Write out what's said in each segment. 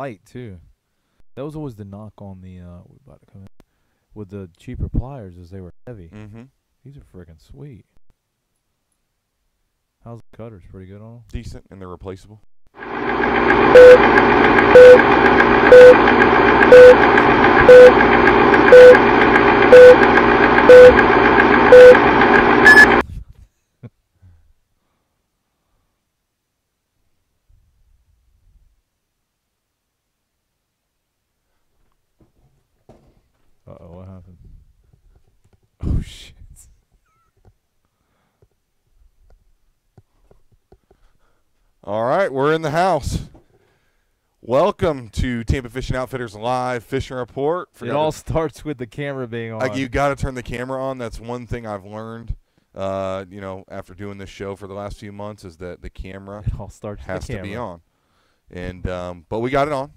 light too. That was always the knock on the with the cheaper pliers, is they were heavy. Mm-hmm. These are freaking sweet. How's the cutters? Pretty good on them? Decent, and they're replaceable. Uh-oh, what happened? Oh, shit. All right, we're in the house. Welcome to Tampa Fishing Outfitters Live Fishing Report. It all starts with the camera being on. You got to turn the camera on. That's one thing I've learned, after doing this show for the last few months, is that the camera has to be on. And but we got it on.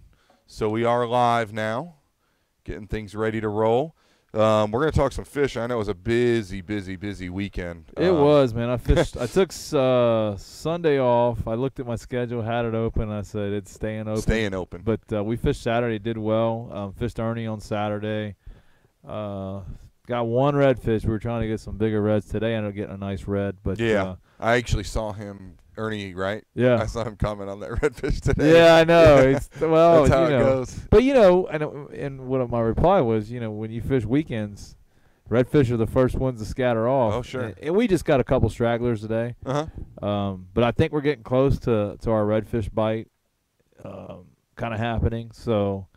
So we are live now, getting things ready to roll. We're going to talk some fish. I know it was a busy weekend. It was, man. I fished. I took Sunday off. I looked at my schedule, had it open. I said it's staying open. But we fished Saturday, did well. Fished Ernie on Saturday. Got one redfish. We were trying to get some bigger reds today. I ended up getting a nice red. But yeah, I actually saw him, Ernie, right? Yeah. I saw him comment on that redfish today. Yeah, I know. That's how it goes. But, and what my reply was, when you fish weekends, redfish are the first ones to scatter off. Oh, sure. And we just got a couple stragglers today. Uh-huh. But I think we're getting close to our redfish bite kind of happening. So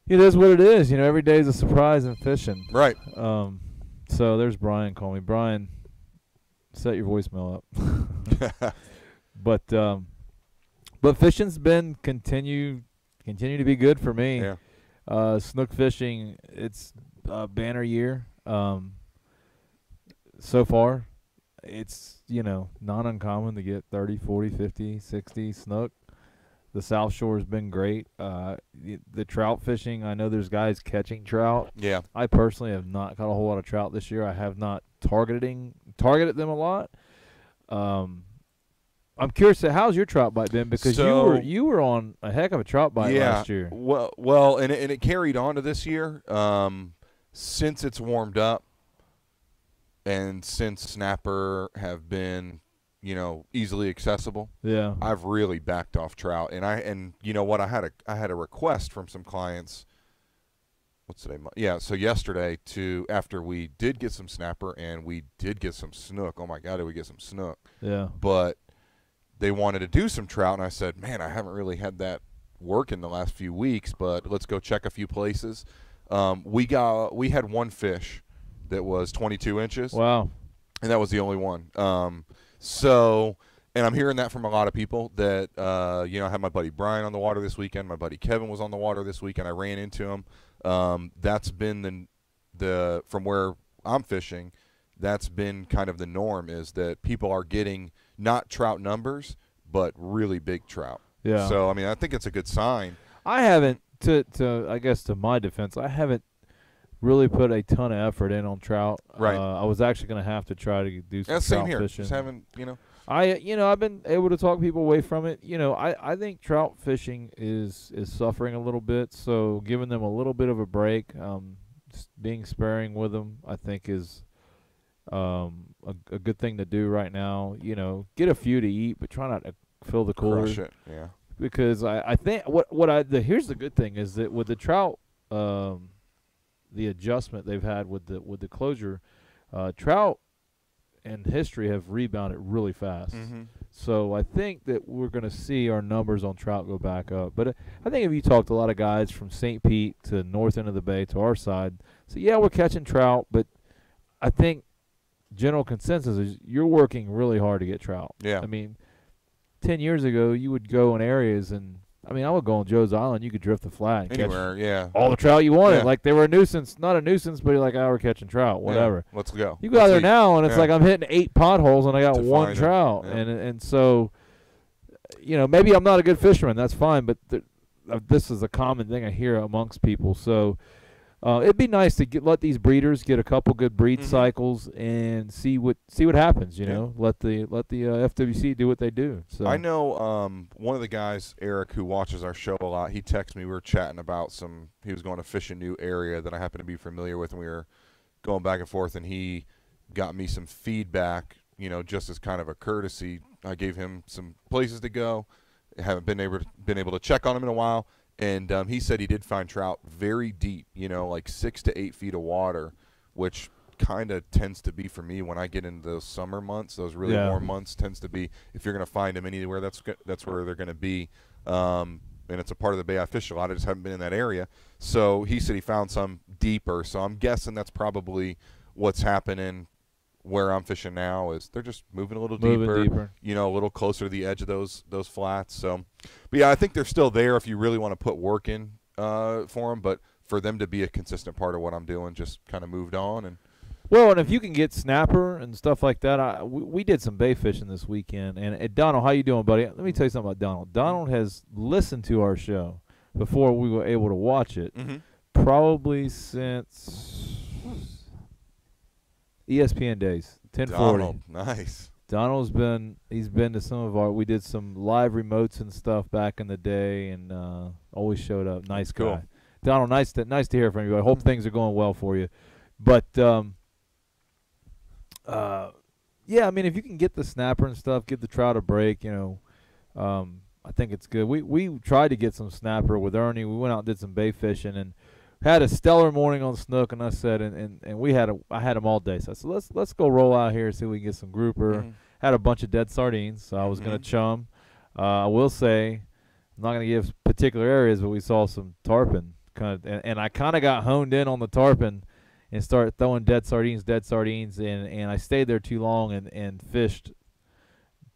it is what it is. Every day is a surprise in fishing. Right. So there's Brian calling me. Brian, set your voicemail up. But fishing's been continue to be good for me. Yeah. Snook fishing, it's a banner year. So far, it's not uncommon to get 30, 40, 50, 60 snook. The South Shore has been great. The trout fishing, I know there's guys catching trout. Yeah. I personally have not caught a whole lot of trout this year. I have not targeted them a lot. I'm curious, how's your trout bite been? Because you were on a heck of a trout bite last year. Well, and it carried on to this year. Since it's warmed up, and since snapper have been, easily accessible. Yeah, I've really backed off trout, and you know what? I had a request from some clients. What's today? Yeah, so yesterday after we did get some snapper and we did get some snook. Oh my God, did we get some snook? Yeah, but they wanted to do some trout, and I said, man, I haven't really had that work in the last few weeks, but let's go check a few places. We had one fish that was 22 inches. Wow. And that was the only one. And I'm hearing that from a lot of people that, I had my buddy Brian on the water this weekend. My buddy Kevin was on the water this weekend. I ran into him. That's been the from where I'm fishing, that's been kind of the norm, is that people are getting not trout numbers, but really big trout. Yeah. So, I think it's a good sign. I haven't, I guess to my defense, I haven't really put a ton of effort in on trout. Right. I was actually going to have to try to do some trout same here. fishing. Just haven't, I've been able to talk people away from it. I think trout fishing is suffering a little bit, so giving them a little bit of a break, just being sparing with them, I think is a good thing to do right now. Get a few to eat, but try not to fill the cooler. Crush it, yeah. Because I think here's the good thing is that with the trout, the adjustment they've had with the closure, trout in history have rebounded really fast. Mm-hmm. So I think that we're going to see our numbers on trout go back up. But I think if you talk to a lot of guys from St. Pete to north end of the bay to our side, so yeah, we're catching trout, but I think general consensus is you're working really hard to get trout. Yeah. 10 years ago, you would go in areas and, I would go on Joe's Island. You could drift the flat and anywhere, catch all the trout you wanted. Yeah. Like, they were a nuisance. Not a nuisance, but you're like, we're catching trout, whatever. Yeah. Let's go. You go out there now, and it's like I'm hitting 8 potholes, and I got one trout. Yeah. And so, maybe I'm not a good fisherman. That's fine, but this is a common thing I hear amongst people. So it'd be nice to let these breeders get a couple good breed cycles and see what happens. You know, let the FWC do what they do. So I know one of the guys, Eric, who watches our show a lot. He texted me. We were chatting about he was going to fish a new area that I happen to be familiar with, and we were going back and forth. And he got me some feedback. You know, just as kind of a courtesy, I gave him some places to go. Haven't been able to check on him in a while. And he said he did find trout very deep, you know, like 6 to 8 feet of water, which kind of tends to be for me when I get into those summer months, those really warm months. Tends to be, if you're going to find them anywhere, that's where they're going to be. And it's a part of the bay I fish a lot. I just haven't been in that area. So he said he found some deeper. So I'm guessing that's probably what's happening where I'm fishing now, is they're just moving a little deeper, you know, a little closer to the edge of those flats. So, but yeah, I think they're still there if you really want to put work in for them. But for them to be a consistent part of what I'm doing, just kind of moved on. And and if you can get snapper and stuff like that, we did some bay fishing this weekend. And Donald, how you doing, buddy? Let me tell you something about Donald. Donald has listened to our show before we were able to watch it, probably since ESPN days, 1040. Donald, nice. Donald's been to some of our. We did some live remotes and stuff back in the day, and always showed up. Nice guy, cool. Donald. Nice to hear from you. I hope things are going well for you. But yeah, I mean, if you can get the snapper and stuff, give the trout a break, you know, I think it's good. We tried to get some snapper with Ernie. We went out and did some bay fishing and had a stellar morning on snook, and I said, and I had them all day. So I said, let's go roll out here and see if we can get some grouper. Had a bunch of dead sardines, so I was gonna chum. I will say, I'm not gonna give particular areas, but we saw some tarpon and I kind of got honed in on the tarpon and started throwing dead sardines, and I stayed there too long and fished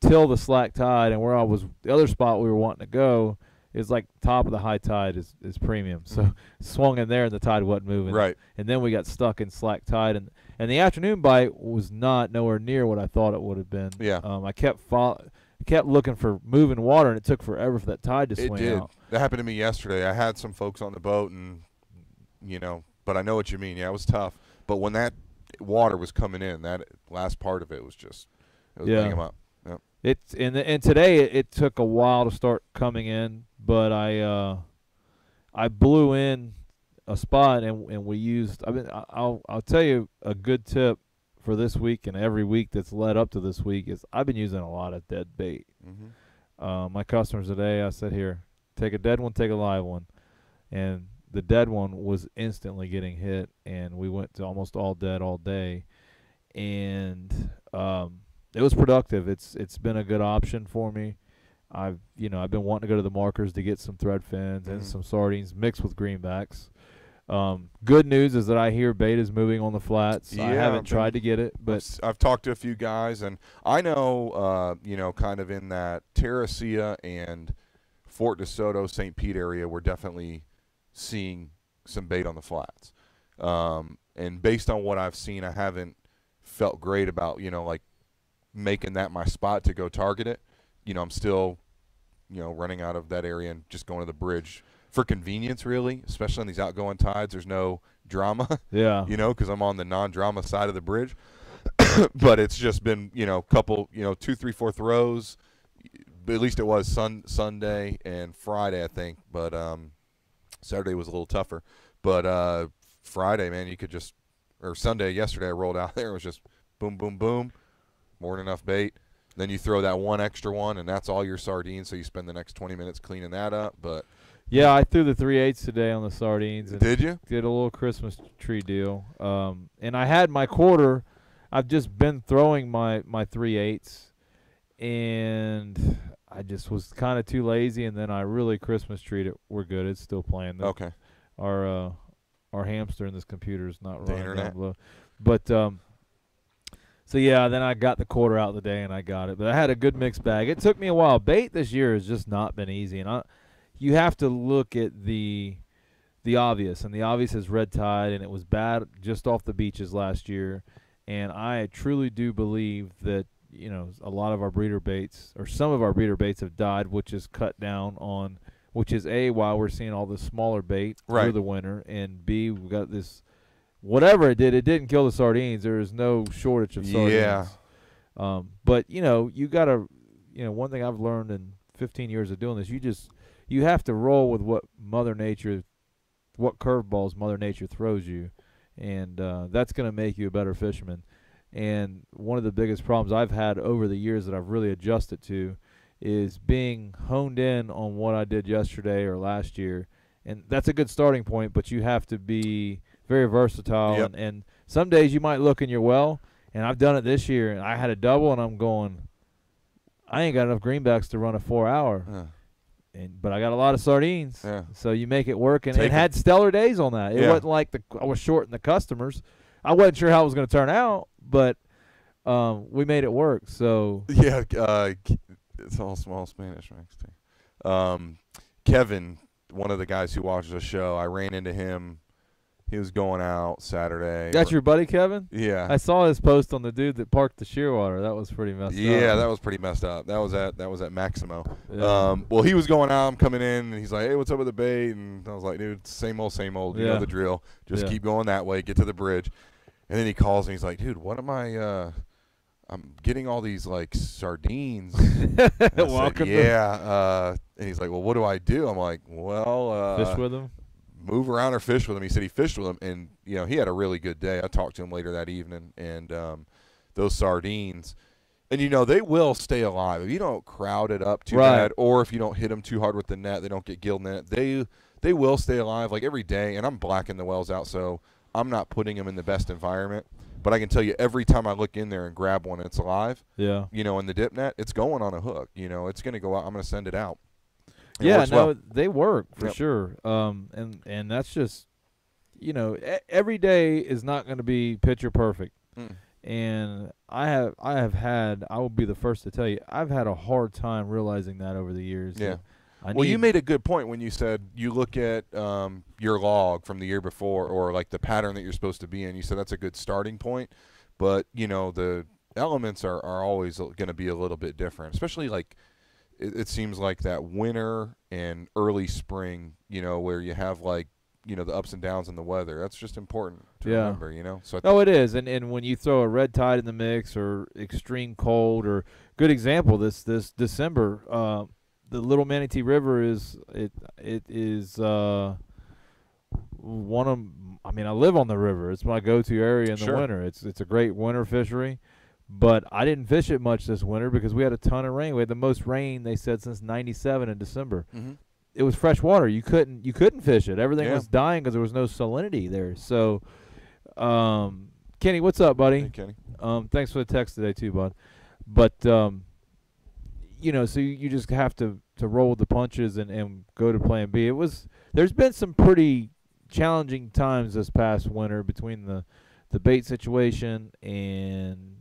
till the slack tide, and where I was, the other spot we were wanting to go is like top of the high tide is premium. So swung in there and the tide wasn't moving. Right. And then we got stuck in slack tide, and the afternoon bite was nowhere near what I thought it would have been. Yeah. I kept looking for moving water, and it took forever for that tide to swing out. It did. Out. That happened to me yesterday. I had some folks on the boat, and but I know what you mean. Yeah, it was tough. But when that water was coming in, that last part of it was bringing them up. Yep. And today it took a while to start coming in, but I blew in a spot and we used. I'll tell you a good tip for this week and every week that's led up to this week is I've been using a lot of dead bait. My customers today, I said, here, take a dead one, take a live one, and the dead one was instantly getting hit, and we went to almost all dead all day, and it was productive. It's been a good option for me. I've been wanting to go to the markers to get some thread fins and some sardines mixed with greenbacks. Good news is that I hear bait is moving on the flats. I haven't tried to get it, but I've talked to a few guys, and I know kind of in that Terracea and Fort DeSoto, St. Pete area, we're definitely seeing some bait on the flats. And based on what I've seen, I haven't felt great about like making that my spot to go target it. I'm still running out of that area and just going to the bridge for convenience, really, especially on these outgoing tides. There's no drama, because I'm on the non-drama side of the bridge. But it's just been couple 2, 3, 4 throws. At least it was Sunday and Friday, I think, but Saturday was a little tougher. But Friday, man, you could just, or Sunday, yesterday I rolled out there, it was just boom, boom, boom, more than enough bait. Then you throw that one extra one, and that's all your sardines, so you spend the next 20 minutes cleaning that up. But yeah, I threw the 3/8 today on the sardines. And did you? Did a little Christmas tree deal. And I had my quarter. I've just been throwing my 3/8, and I just was kind of too lazy, and then I really Christmas treed it. We're good. It's still playing. Okay. Our hamster in this computer is not running. The internet. Down below. But so yeah, then I got the quarter out today and I got it. But I had a good mixed bag. It took me a while. Bait this year has just not been easy, and you have to look at the obvious, and the obvious is red tide, and it was bad just off the beaches last year. And I truly do believe that a lot of our breeder baits, or some of our breeder baits, have died, which is cut down on which is A, why we're seeing all this smaller bait through the winter, and B, we've got this whatever it didn't kill the sardines. There is no shortage of sardines. Yeah. But you got to, one thing I've learned in 15 years of doing this, you have to roll with what curveballs Mother Nature throws you, and that's going to make you a better fisherman. And one of the biggest problems I've had over the years that I've really adjusted to is being honed in on what I did yesterday or last year. And that's a good starting point, but you have to be very versatile. Yep. And some days you might look in your well, and I've done it this year, and I had a double, and I'm going, I ain't got enough greenbacks to run a 4-hour. But I got a lot of sardines. Yeah. So you make it work, and it had stellar days on that. It wasn't like I was shorting the customers. I wasn't sure how it was going to turn out, but we made it work. So yeah, it's all small Spanish mix too. Kevin, one of the guys who watches the show, I ran into him. He was going out Saturday. That's your buddy Kevin? Yeah. I saw his post on the dude that parked the Shearwater. That was pretty messed up. Yeah, that was pretty messed up. That was at Maximo. Yeah. Well, he was going out. I'm coming in, and he's like, "Hey, what's up with the bait?" And I was like, "Dude, same old, same old. You know the drill. Just keep going that way. Get to the bridge." And then he calls me. He's like, "Dude, what am I? I'm getting all these like sardines." Welcome. Yeah. And he's like, "Well, what do I do?" I'm like, "Well, fish with him." Move around or fish with him. He said he fished with him, and he had a really good day. I talked to him later that evening, and those sardines, and they will stay alive if you don't crowd it up too bad, or if you don't hit them too hard with the net, they don't get gilled in it. They will stay alive like every day, and I'm blacking the wells out, so I'm not putting them in the best environment. But I can tell you, every time I look in there and grab one, and it's alive. Yeah. In the dip net, it's going on a hook. It's going to go out. I'm going to send it out. They work for sure. And that's just, every day is not going to be picture perfect. And I will be the first to tell you, I've had a hard time realizing that over the years. Yeah. You made a good point when you said you look at your log from the year before, or like the pattern that you're supposed to be in. You said that's a good starting point, but the elements are always going to be a little bit different, especially like it seems like that winter and early spring, where you have like, the ups and downs in the weather. That's just important to remember, So it is. And when you throw a red tide in the mix or extreme cold, or good example, this December, the Little Manatee River is one of, I live on the river. It's my go-to area in the winter. It's a great winter fishery. But I didn't fish it much this winter because we had a ton of rain. We had the most rain, they said, since '97 in December. Mm-hmm. It was fresh water. You couldn't fish it. Everything was dying because there was no salinity there. So, Kenny, what's up, buddy? Hey, Kenny. Thanks for the text today too, bud. But so you just have to roll with the punches and go to Plan B. There's been some pretty challenging times this past winter between the bait situation and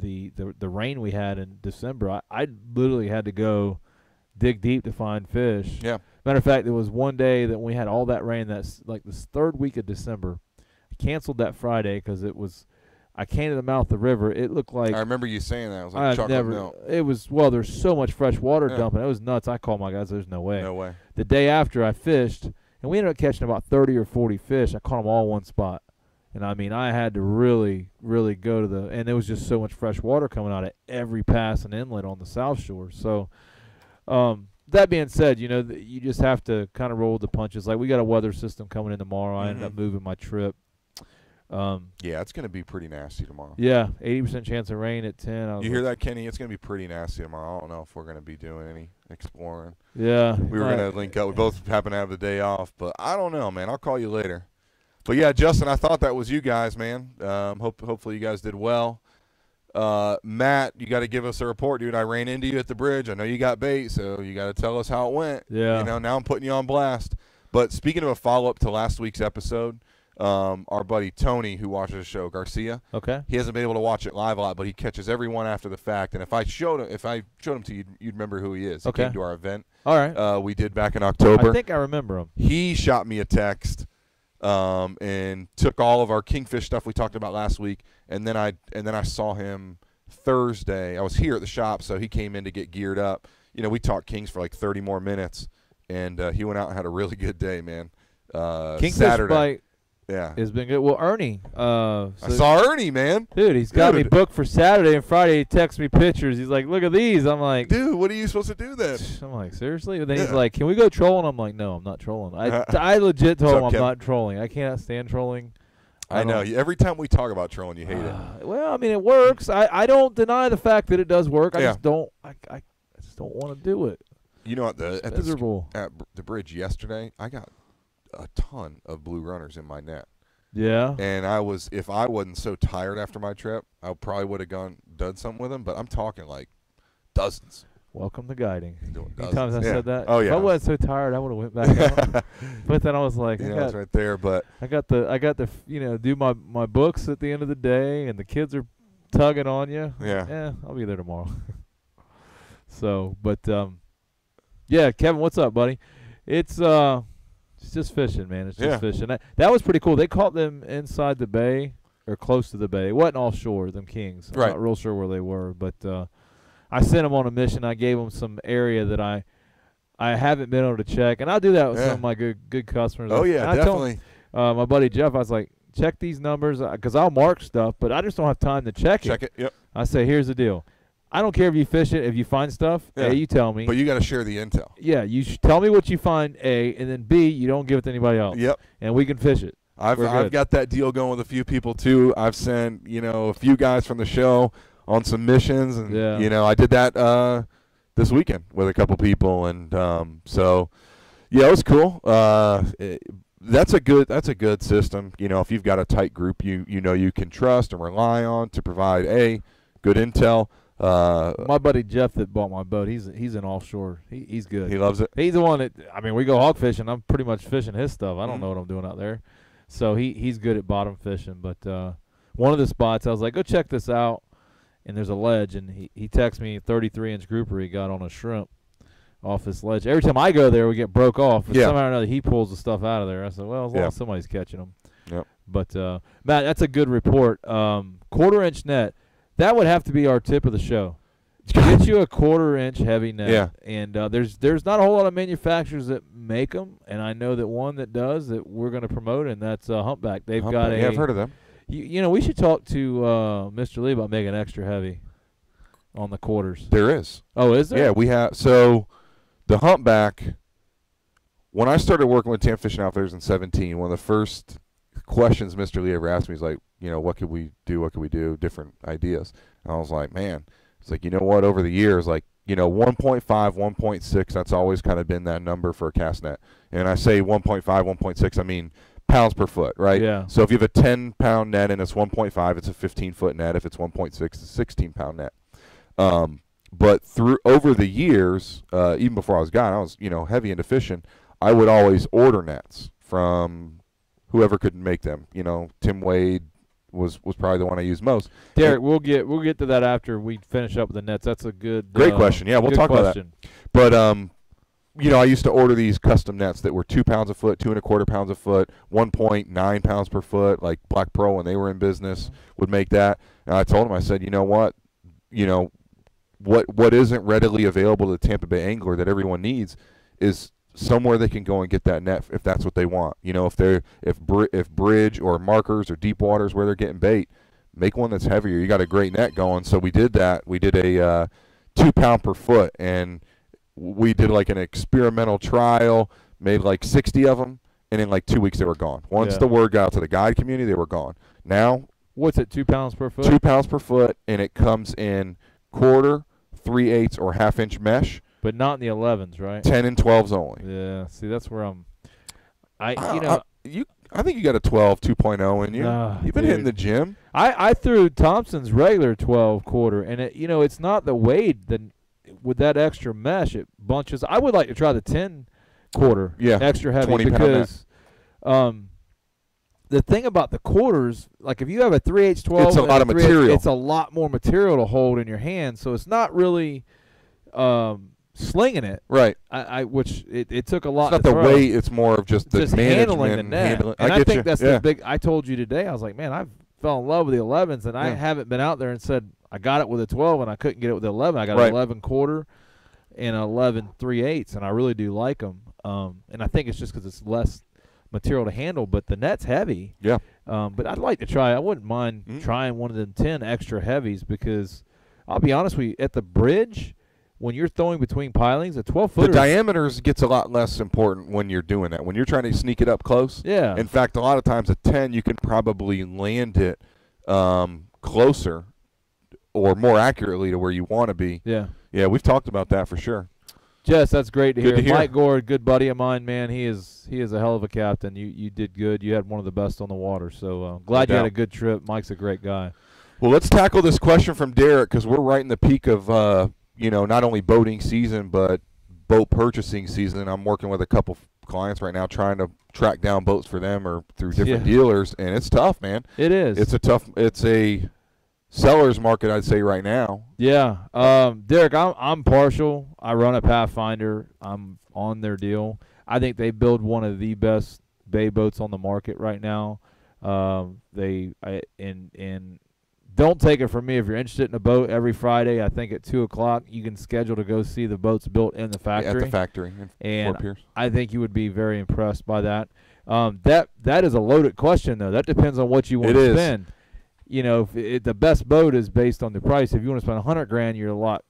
the rain we had in December. I literally had to go dig deep to find fish. Yeah. Matter of fact, there was one day that we had all that rain. That's like this third week of December. I canceled that Friday because I came to the mouth of the river. It looked like, I remember you saying that. It was like chocolate milk. It was, there's so much fresh water dumping. It was nuts. I called my guys. There's no way. No way. The day after I fished, and we ended up catching about 30 or 40 fish. I caught them all in one spot. And, I had to really, really go to and there was just so much fresh water coming out of every pass and inlet on the South Shore. So, that being said, you just have to kind of roll with the punches. Like, we got a weather system coming in tomorrow. I ended up moving my trip. It's going to be pretty nasty tomorrow. Yeah, 80% chance of rain at 10. You hear that, Kenny? It's going to be pretty nasty tomorrow. I don't know if we're going to be doing any exploring. Yeah. We were going to link up. We both happen to have the day off, but I don't know, man. I'll call you later. But, yeah, Justin, I thought that was you guys, man. Hopefully you guys did well. Matt, you got to give us a report, dude. I ran into you at the bridge. I know you got bait, so you got to tell us how it went. Yeah. Now I'm putting you on blast. But speaking of a follow-up to last week's episode, our buddy Tony, who watches the show, Garcia. Okay. He hasn't been able to watch it live a lot, but he catches everyone after the fact. And if I showed him to you, you'd remember who he is. Okay. He came to our event. All right. We did back in October. I think I remember him. He shot me a text, and took all of our kingfish stuff we talked about last week, and then I saw him Thursday. I was here at the shop, so he came in to get geared up. We talked kings for like 30 more minutes. and he went out and had a really good day, man. Kingfish Saturday. bite. Yeah, it's been good. Well, Ernie. I saw Ernie, man. Dude, he's got me booked for Saturday and Friday. He texts me pictures. He's like, "Look at these." I'm like, "Dude, what are you supposed to do then?" I'm like, "Seriously?" And then he's like, "Can we go trolling?" I'm like, "No, I'm not trolling. I legit told him I'm not trolling. I can't stand trolling." I know. Every time we talk about trolling, you hate it. Well, I mean, it works. I don't deny the fact that it does work. I just don't. I just don't want to do it. You know, at the bridge yesterday, I got a ton of blue runners in my net. Yeah. And if I wasn't so tired after my trip, I probably would have done something with them. But I'm talking like dozens. Welcome to guiding. Times I said that. Oh yeah. If I wasn't so tired, I would have went back out. But then I was like, it's right there. But I got to do my books at the end of the day, and the kids are tugging on you. Yeah. I'll be there tomorrow. So, but yeah, Kevin, what's up, buddy? It's just fishing, man. It's just fishing. That was pretty cool. They caught them inside the bay or close to the bay. It wasn't offshore, them kings. I'm not real sure where they were, but I sent them on a mission. I gave them some area that I haven't been able to check, and I'll do that with some of my good customers. Oh, yeah, definitely. My buddy Jeff, I was like, check these numbers because I'll mark stuff, but I just don't have time to check it. Check it, yep. I say, here's the deal. I don't care if you fish it. If you find stuff, A, you tell me. But you got to share the intel. Yeah, you tell me what you find, A, and then B, you don't give it to anybody else. Yep. And we can fish it. I've got that deal going with a few people too. I've sent a few guys from the show on some missions, and I did that this weekend with a couple people, and so it was cool. That's a good system. If you've got a tight group, you can trust and rely on to provide good intel. My buddy Jeff that bought my boat, he's an offshore. He's good. He loves it. He's the one that we go hog fishing. I'm pretty much fishing his stuff. I don't know what I'm doing out there. So he's good at bottom fishing. But one of the spots, I was like, go check this out. And there's a ledge, and he texts me 33-inch grouper he got on a shrimp off this ledge. Every time I go there, we get broke off. But somehow or another, he pulls the stuff out of there. I said, well, as long as somebody's catching them. Yep. But, Matt, that's a good report. Quarter-inch net. That would have to be our tip of the show. Get you a quarter-inch heavy net. Yeah. And there's not a whole lot of manufacturers that make them, and I know that one that does that we're going to promote, and that's Humpback. They've got I've heard of them. We should talk to Mr. Lee about making extra heavy on the quarters. There is. Oh, is there? Yeah, we have. So the Humpback, when I started working with Tampa Fishing Outfitters in 2017, one of the first questions Mr. Lee ever asked me is like, what could we do? What could we do? Different ideas. And I was like, man, it's like, what? Over the years, like, 1.5, 1.6, that's always kind of been that number for a cast net. And I say 1.5, 1.6, I mean pounds per foot, right? Yeah. So if you have a 10-pound net and it's 1.5, it's a 15-foot net. If it's 1.6, it's a 16-pound net. But over the years, even before I was gone, I was, heavy into fishing. I would always order nets from whoever could make them. Tim Wade was probably the one I used most. Derek, we'll get to that after we finish up with the nets. That's a great question. Yeah, we'll talk about that. But I used to order these custom nets that were 2 pounds a foot, 2.25 pounds a foot, 1.9 pounds per foot. Like Black Pearl, when they were in business, would make that. And I told him, I said, what isn't readily available to the Tampa Bay angler that everyone needs is somewhere they can go and get that net if that's what they want. If bridge or markers or deep waters where they're getting bait, make one that's heavier. You got a great net going. So we did that. We did a 2 pound per foot, and we did like an experimental trial, made like 60 of them, and in like 2 weeks they were gone. Once the word got out to the guide community, they were gone. Now, what's it, 2 pounds per foot? 2 pounds per foot, and it comes in quarter, 3/8 or half-inch mesh. But not in the 11s, right? 10 and 12s only. Yeah, see, that's where I think you got a 12 2.0 in you. You've been hitting the gym. I threw Thompson's regular 12 quarter, and it's not the weight that with that extra mesh it bunches. I would like to try the 10 quarter, extra heavy, because the thing about the quarters, like if you have a 3/8 12, it's a lot of material. It's a lot more material to hold in your hand, so it's not really slinging it. Right. Which it took a lot. It's not the weight, it's more of just the handling the net. And I think that's the big. I told you today, I was like, man, I fell in love with the 11s, and I haven't been out there and said I got it with a 12 and I couldn't get it with the 11. I got an 11 quarter. in 11 3/8, and I really do like them. And I think it's just because it's less material to handle, but the net's heavy. Yeah. But I'd like to try. I wouldn't mind trying one of them 10 extra heavies, because I'll be honest with you, at the bridge, when you're throwing between pilings, a 12-footer. The diameters gets a lot less important when you're doing that. When you're trying to sneak it up close. Yeah. In fact, a lot of times a 10, you can probably land it closer or more accurately to where you want to be. Yeah. Yeah, we've talked about that for sure. Jess, that's great to hear. Good to hear. Mike Gore, good buddy of mine, man. He is a hell of a captain. You did good. You had one of the best on the water. So glad you had a good trip. Mike's a great guy. Well, let's tackle this question from Derek, because we're right in the peak of not only boating season but boat purchasing season. I'm working with a couple clients right now trying to track down boats for them or through different dealers, and it's tough, man. It is. It's a seller's market, I'd say, right now. Yeah. Derek, I'm partial. I run a Pathfinder. I'm on their deal. I think they build one of the best bay boats on the market right now. Don't take it from me, if you're interested in a boat, every Friday, I think at 2 o'clock, you can schedule to go see the boats built in the factory. At the factory. And I think you would be very impressed by that. That is a loaded question, though. That depends on what you want to spend. The best boat is based on the price. If you want to spend $100,000, you're a lot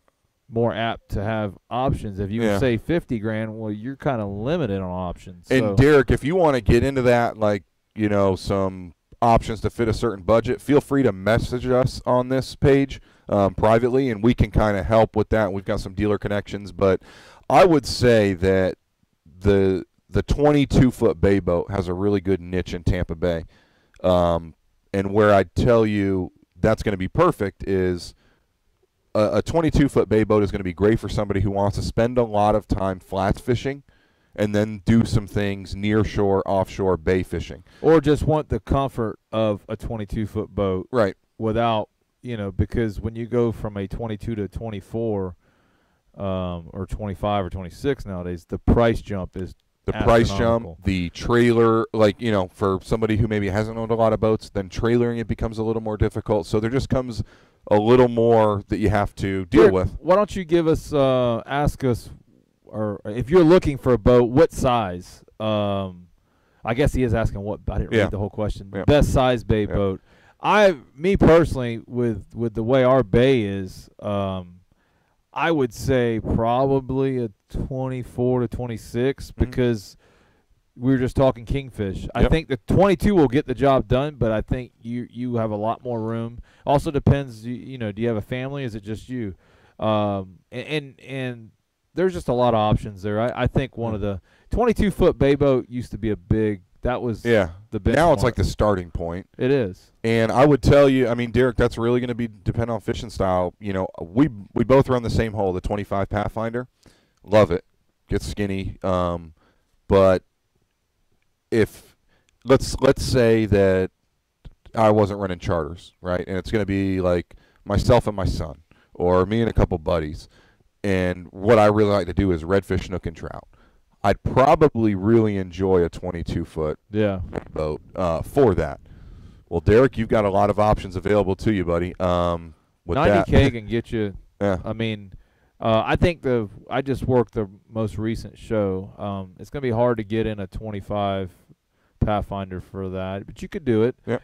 more apt to have options. If you say $50,000, well, you're kind of limited on options. And Derek, if you want to get into that, some options to fit a certain budget, feel free to message us on this page privately, and we can kind of help with that. We've got some dealer connections, but I would say that the 22-foot bay boat has a really good niche in Tampa Bay. And where I tell you that's going to be perfect is a 22-foot bay boat is going to be great for somebody who wants to spend a lot of time flats fishing and then do some things near shore, offshore bay fishing. Or just want the comfort of a 22-foot boat. Right. Without, because when you go from a 22 to 24 or 25 or 26 nowadays, the price jump is price jump, the trailer, for somebody who maybe hasn't owned a lot of boats, then trailering it becomes a little more difficult. So there just comes a little more that you have to deal with. Why don't you ask us, or if you're looking for a boat, what size? I guess he is asking what. I didn't read the whole question. Yeah. Best size bay boat. Me personally, with the way our bay is, I would say probably a 24 to 26 because we were just talking kingfish. Yep. I think the 22 will get the job done, but I think you have a lot more room. Also depends, do you have a family? Is it just you? And there's just a lot of options there. I think one of the 22-foot bay boat used to be that was the benchmark. Now it's like the starting point. It is. And I would tell you, Derek, that's really going to depend on fishing style. We both run the same hole, the 25 Pathfinder. Love it. Gets skinny. But if let's say that I wasn't running charters, right? And it's going to be like myself and my son, or me and a couple buddies. And what I really like to do is redfish, snook, and trout. I'd probably really enjoy a 22-foot boat for that. Well, Derek, you've got a lot of options available to you, buddy. With 90K can get you. I think I just worked the most recent show. It's going to be hard to get in a 25 Pathfinder for that, but you could do it. Yep.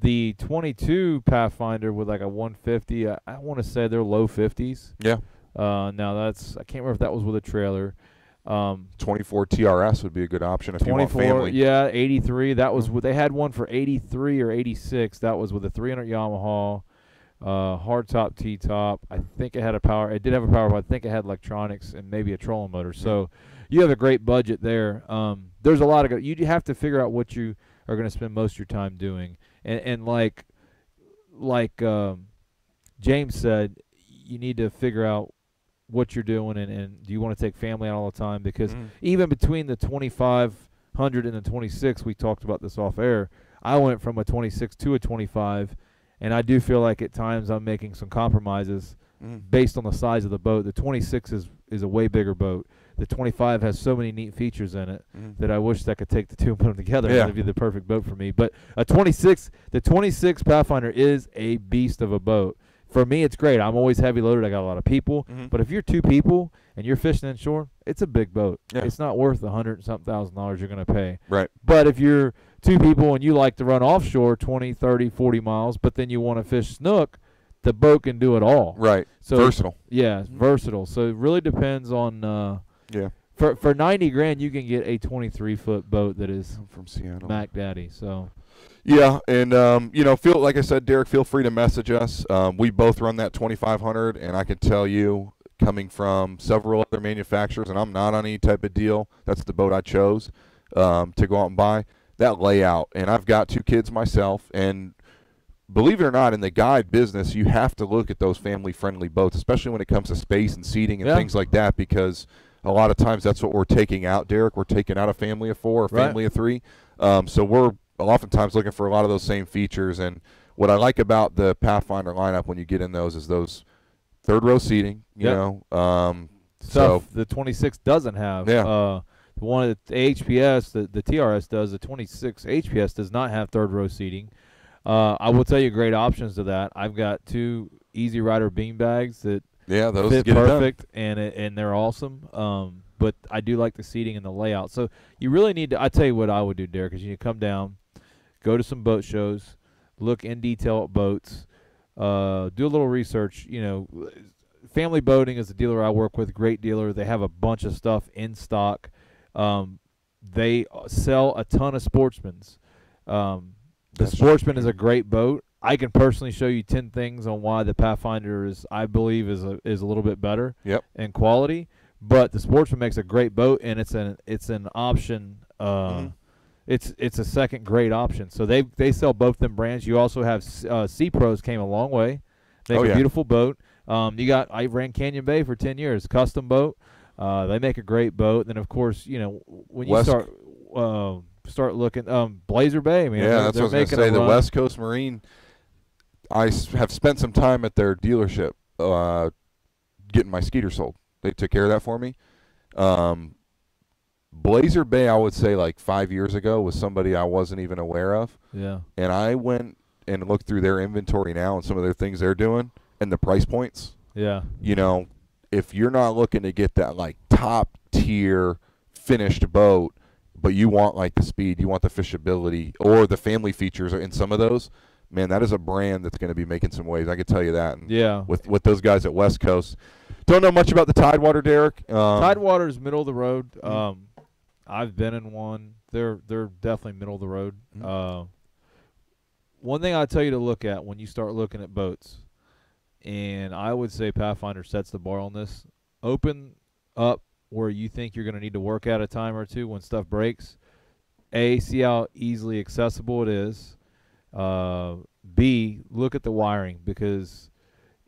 The 22 Pathfinder with like a 150, I want to say they're low 50s. Yeah. Now I can't remember if that was with a trailer. 24 TRS would be a good option if you want family. Yeah, 83. That was they had one for 83 or 86. That was with a 300 Yamaha, hardtop T-top. I think it had a power. It did have a power, but I think it had electronics and maybe a trolling motor. So you have a great budget there. There's a lot of you have to figure out what you are going to spend most of your time doing, and like James said, you need to figure out what you're doing, and do you want to take family out all the time? Because even between the 2500 and the 26, we talked about this off air, I went from a 26 to a 25, and I do feel like at times I'm making some compromises based on the size of the boat. The 26 is a way bigger boat. The 25 has so many neat features in it that I wish I could take the two and put them together. That would be the perfect boat for me. But the 26 Pathfinder is a beast of a boat. for me, it's great. I'm always heavy loaded. I got a lot of people. Mm-hmm. But if you're 2 people and you're fishing inshore, it's a big boat. Yeah. It's not worth $100,000 you're going to pay. Right. But if you're 2 people and you like to run offshore 20, 30, 40 miles, but then you want to fish snook, the boat can do it all. Right. So versatile. Yeah, versatile. So it really depends on For $90,000 you can get a 23-foot boat that is from Seattle. Mac Daddy. So yeah, and like I said, Derek, feel free to message us. We both run that 2500, and I can tell you, coming from several other manufacturers, and I'm not on any type of deal. That's the boat I chose to go out and buy. That layout, and I've got 2 kids myself, and believe it or not, in the guide business, you have to look at those family-friendly boats, especially when it comes to space and seating and things like that, because a lot of times that's what we're taking out, Derek. We're taking out a family of 4 or family of 3. So we're oftentimes looking for a lot of those same features. And what I like about the Pathfinder lineup when you get in those is those third-row seating, you know. Stuff the 26 doesn't have. The one that the HPS, the TRS does, the 26 HPS does not have third-row seating. I will tell you great options to that. I've got 2 Easy Rider bean bags that those fit get perfect, and they're awesome. But I do like the seating and the layout. So you really need to. I tell you what I would do, Derek, is you come down, go to some boat shows, look in detail at boats, do a little research. Family Boating is a dealer I work with, great dealer. They have a bunch of stuff in stock. They sell a ton of Sportsmans. The Sportsman is a great boat. I can personally show you 10 things on why the Pathfinder is, I believe, is a little bit better in quality. But the Sportsman makes a great boat, and it's an option. It's a second great option. So they sell both them brands. You also have Sea Pros came a long way. They make a beautiful boat. I ran Canyon Bay for 10 years, custom boat. They make a great boat. Then of course when you start looking, Blazer Bay. That's what I was going to say. The West Coast Marine. I have spent some time at their dealership getting my Skeeter sold. They took care of that for me. Blazer Bay, I would say like 5 years ago, was somebody I wasn't even aware of. Yeah. And I went and looked through their inventory now and some of their things they're doing and the price points. Yeah. If you're not looking to get that like top tier finished boat, but you want like the speed, you want the fishability or the family features in some of those, man, that is a brand that's going to be making some waves. I can tell you that. And with those guys at West Coast. Don't know much about the Tidewater, Derek. Tidewater is middle of the road. I've been in one. They're definitely middle of the road. One thing I'll tell you to look at when you start looking at boats, and I would say Pathfinder sets the bar on this, open up where you think you're going to need to work at a time or two when stuff breaks. A, see how easily accessible it is. B, look at the wiring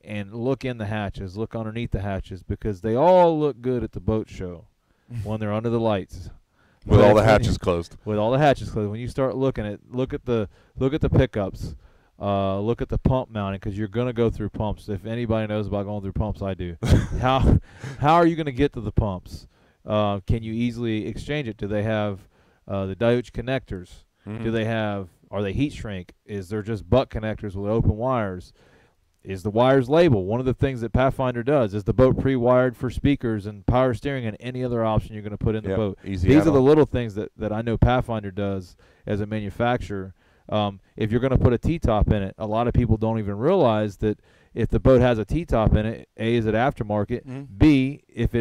and look in the hatches, look underneath the hatches, because they all look good at the boat show when they're under the lights. With all the hatches closed. With all the hatches closed. When you start looking at look at the pickups, look at the pump mounting, because you're going to go through pumps. If anybody knows about going through pumps, I do. How are you going to get to the pumps? Can you easily exchange it? Do they have the Dioch connectors? Are they heat shrink? Is there just butt connectors with open wires? Is the wires labeled? One of the things that Pathfinder does is the boat pre-wired for speakers and power steering and any other option you're going to put in the boat. These are the little things that I know Pathfinder does as a manufacturer. If you're going to put a T-top in it, a lot of people don't even realize that if the boat has a T-top in it, A, is it aftermarket? B, if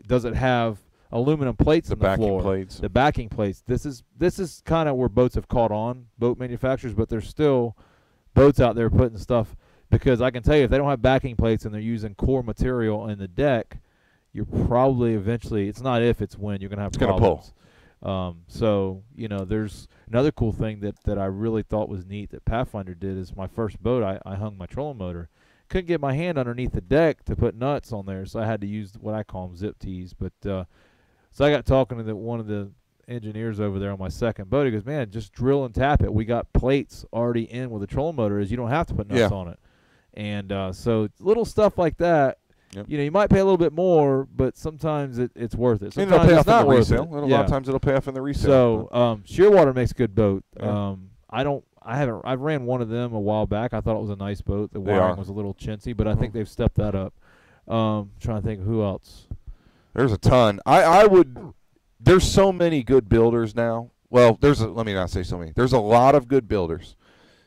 does it have aluminum plates in the floor, the backing plates. This is kind of where boats have caught on, boat manufacturers, but there's still boats out there putting stuff, because I can tell you if they don't have backing plates and they're using core material in the deck, you're probably eventually, it's not if, it's when, you're going to have problems. So, there's another cool thing that I really thought was neat that Pathfinder did is my first boat, I hung my trolling motor. Couldn't get my hand underneath the deck to put nuts on there, so I had to use what I call them zip tees. But so I got talking to one of the engineers over there on my second boat. He goes, man, just drill and tap it. We got plates already in where the trolling motor is. You don't have to put nuts on it. And so little stuff like that, you might pay a little bit more, but sometimes it's worth it. Sometimes it'll pay it's off not in the worth resale. it. A lot of times it'll pay off in the resale. So Shearwater makes a good boat. I don't I've ran one of them a while back. I thought it was a nice boat. The wiring was a little chintzy, but I think they've stepped that up. Trying to think of who else. There's a ton. There's so many good builders now. Well, let me not say so many. There's a lot of good builders.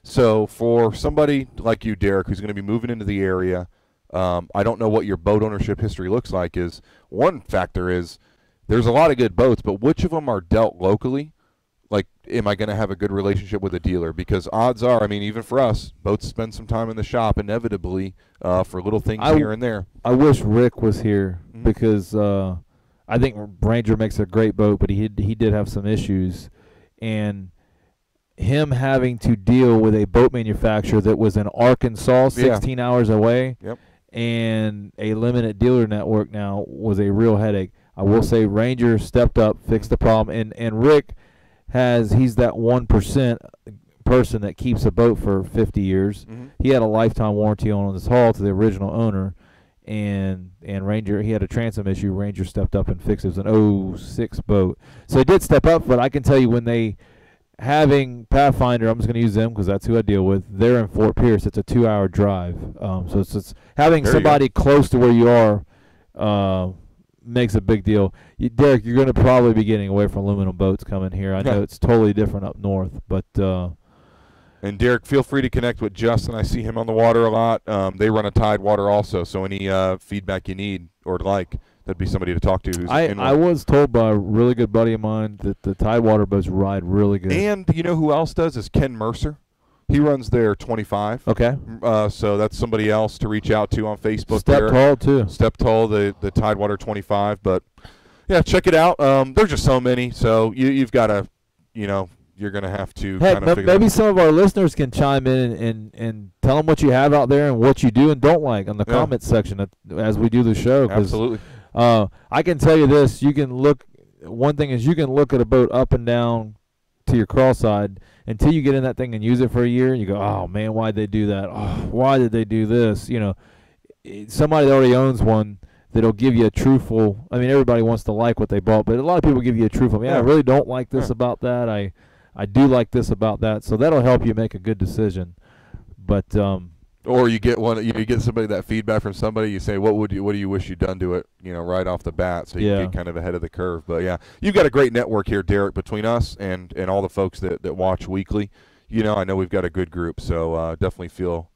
So for somebody like you, Derek, who's going to be moving into the area, I don't know what your boat ownership history looks like. One factor is there's a lot of good boats, but which of them are dealt locally? Like, am I going to have a good relationship with a dealer? Because odds are, I mean, even for us, boats spend some time in the shop inevitably for little things here and there. I wish Rick was here because I think Ranger makes a great boat, but he did have some issues. And him having to deal with a boat manufacturer that was in Arkansas, 16 hours away, and a limited dealer network now was a real headache. I will say Ranger stepped up, fixed the problem, and Rick he's that 1% person that keeps a boat for 50 years. He had a lifetime warranty on his hull to the original owner, and Ranger, he had a transom issue. Ranger stepped up and fixed it. It was an 06 boat. So he did step up, but I can tell you when having Pathfinder, I'm just going to use them because that's who I deal with. They're in Fort Pierce. It's a 2-hour drive. So it's having somebody close to where you are makes a big deal. Derek, you're going to probably be getting away from aluminum boats coming here. I know it's totally different up north, but and Derek, feel free to connect with Justin. I see him on the water a lot. They run a Tidewater also, so any feedback you need or that'd be somebody to talk to. I was told by a really good buddy of mine that the Tidewater boats ride really good. And you know who else does is Ken Mercer. He runs their 25. Okay. So that's somebody else to reach out to on Facebook. Step Tall, too. Step Tall, the Tidewater 25. But, yeah, check it out. There's just so many. So you've got to, you're going to have to kind of figure maybe some of our listeners can chime in and tell them what you have out there and what you do and don't like in the comments section as we do the show. Absolutely. I can tell you this. One thing is you can look at a boat up and down to your crawl side until you get in that thing and use it for a year. You go, oh, man, why'd they do that? Oh, why did they do this? Somebody that already owns one that'll give you a truthful – I mean, everybody wants to like what they bought, but a lot of people give you a truthful, I really don't like this about that. I do like this about that. So that'll help you make a good decision. But or you get somebody that feedback from somebody. You say, what do you wish you'd done to it? Right off the bat, so you get kind of ahead of the curve. But yeah, you've got a great network here, Derek, between us and all the folks that watch weekly. I know we've got a good group, so definitely feel.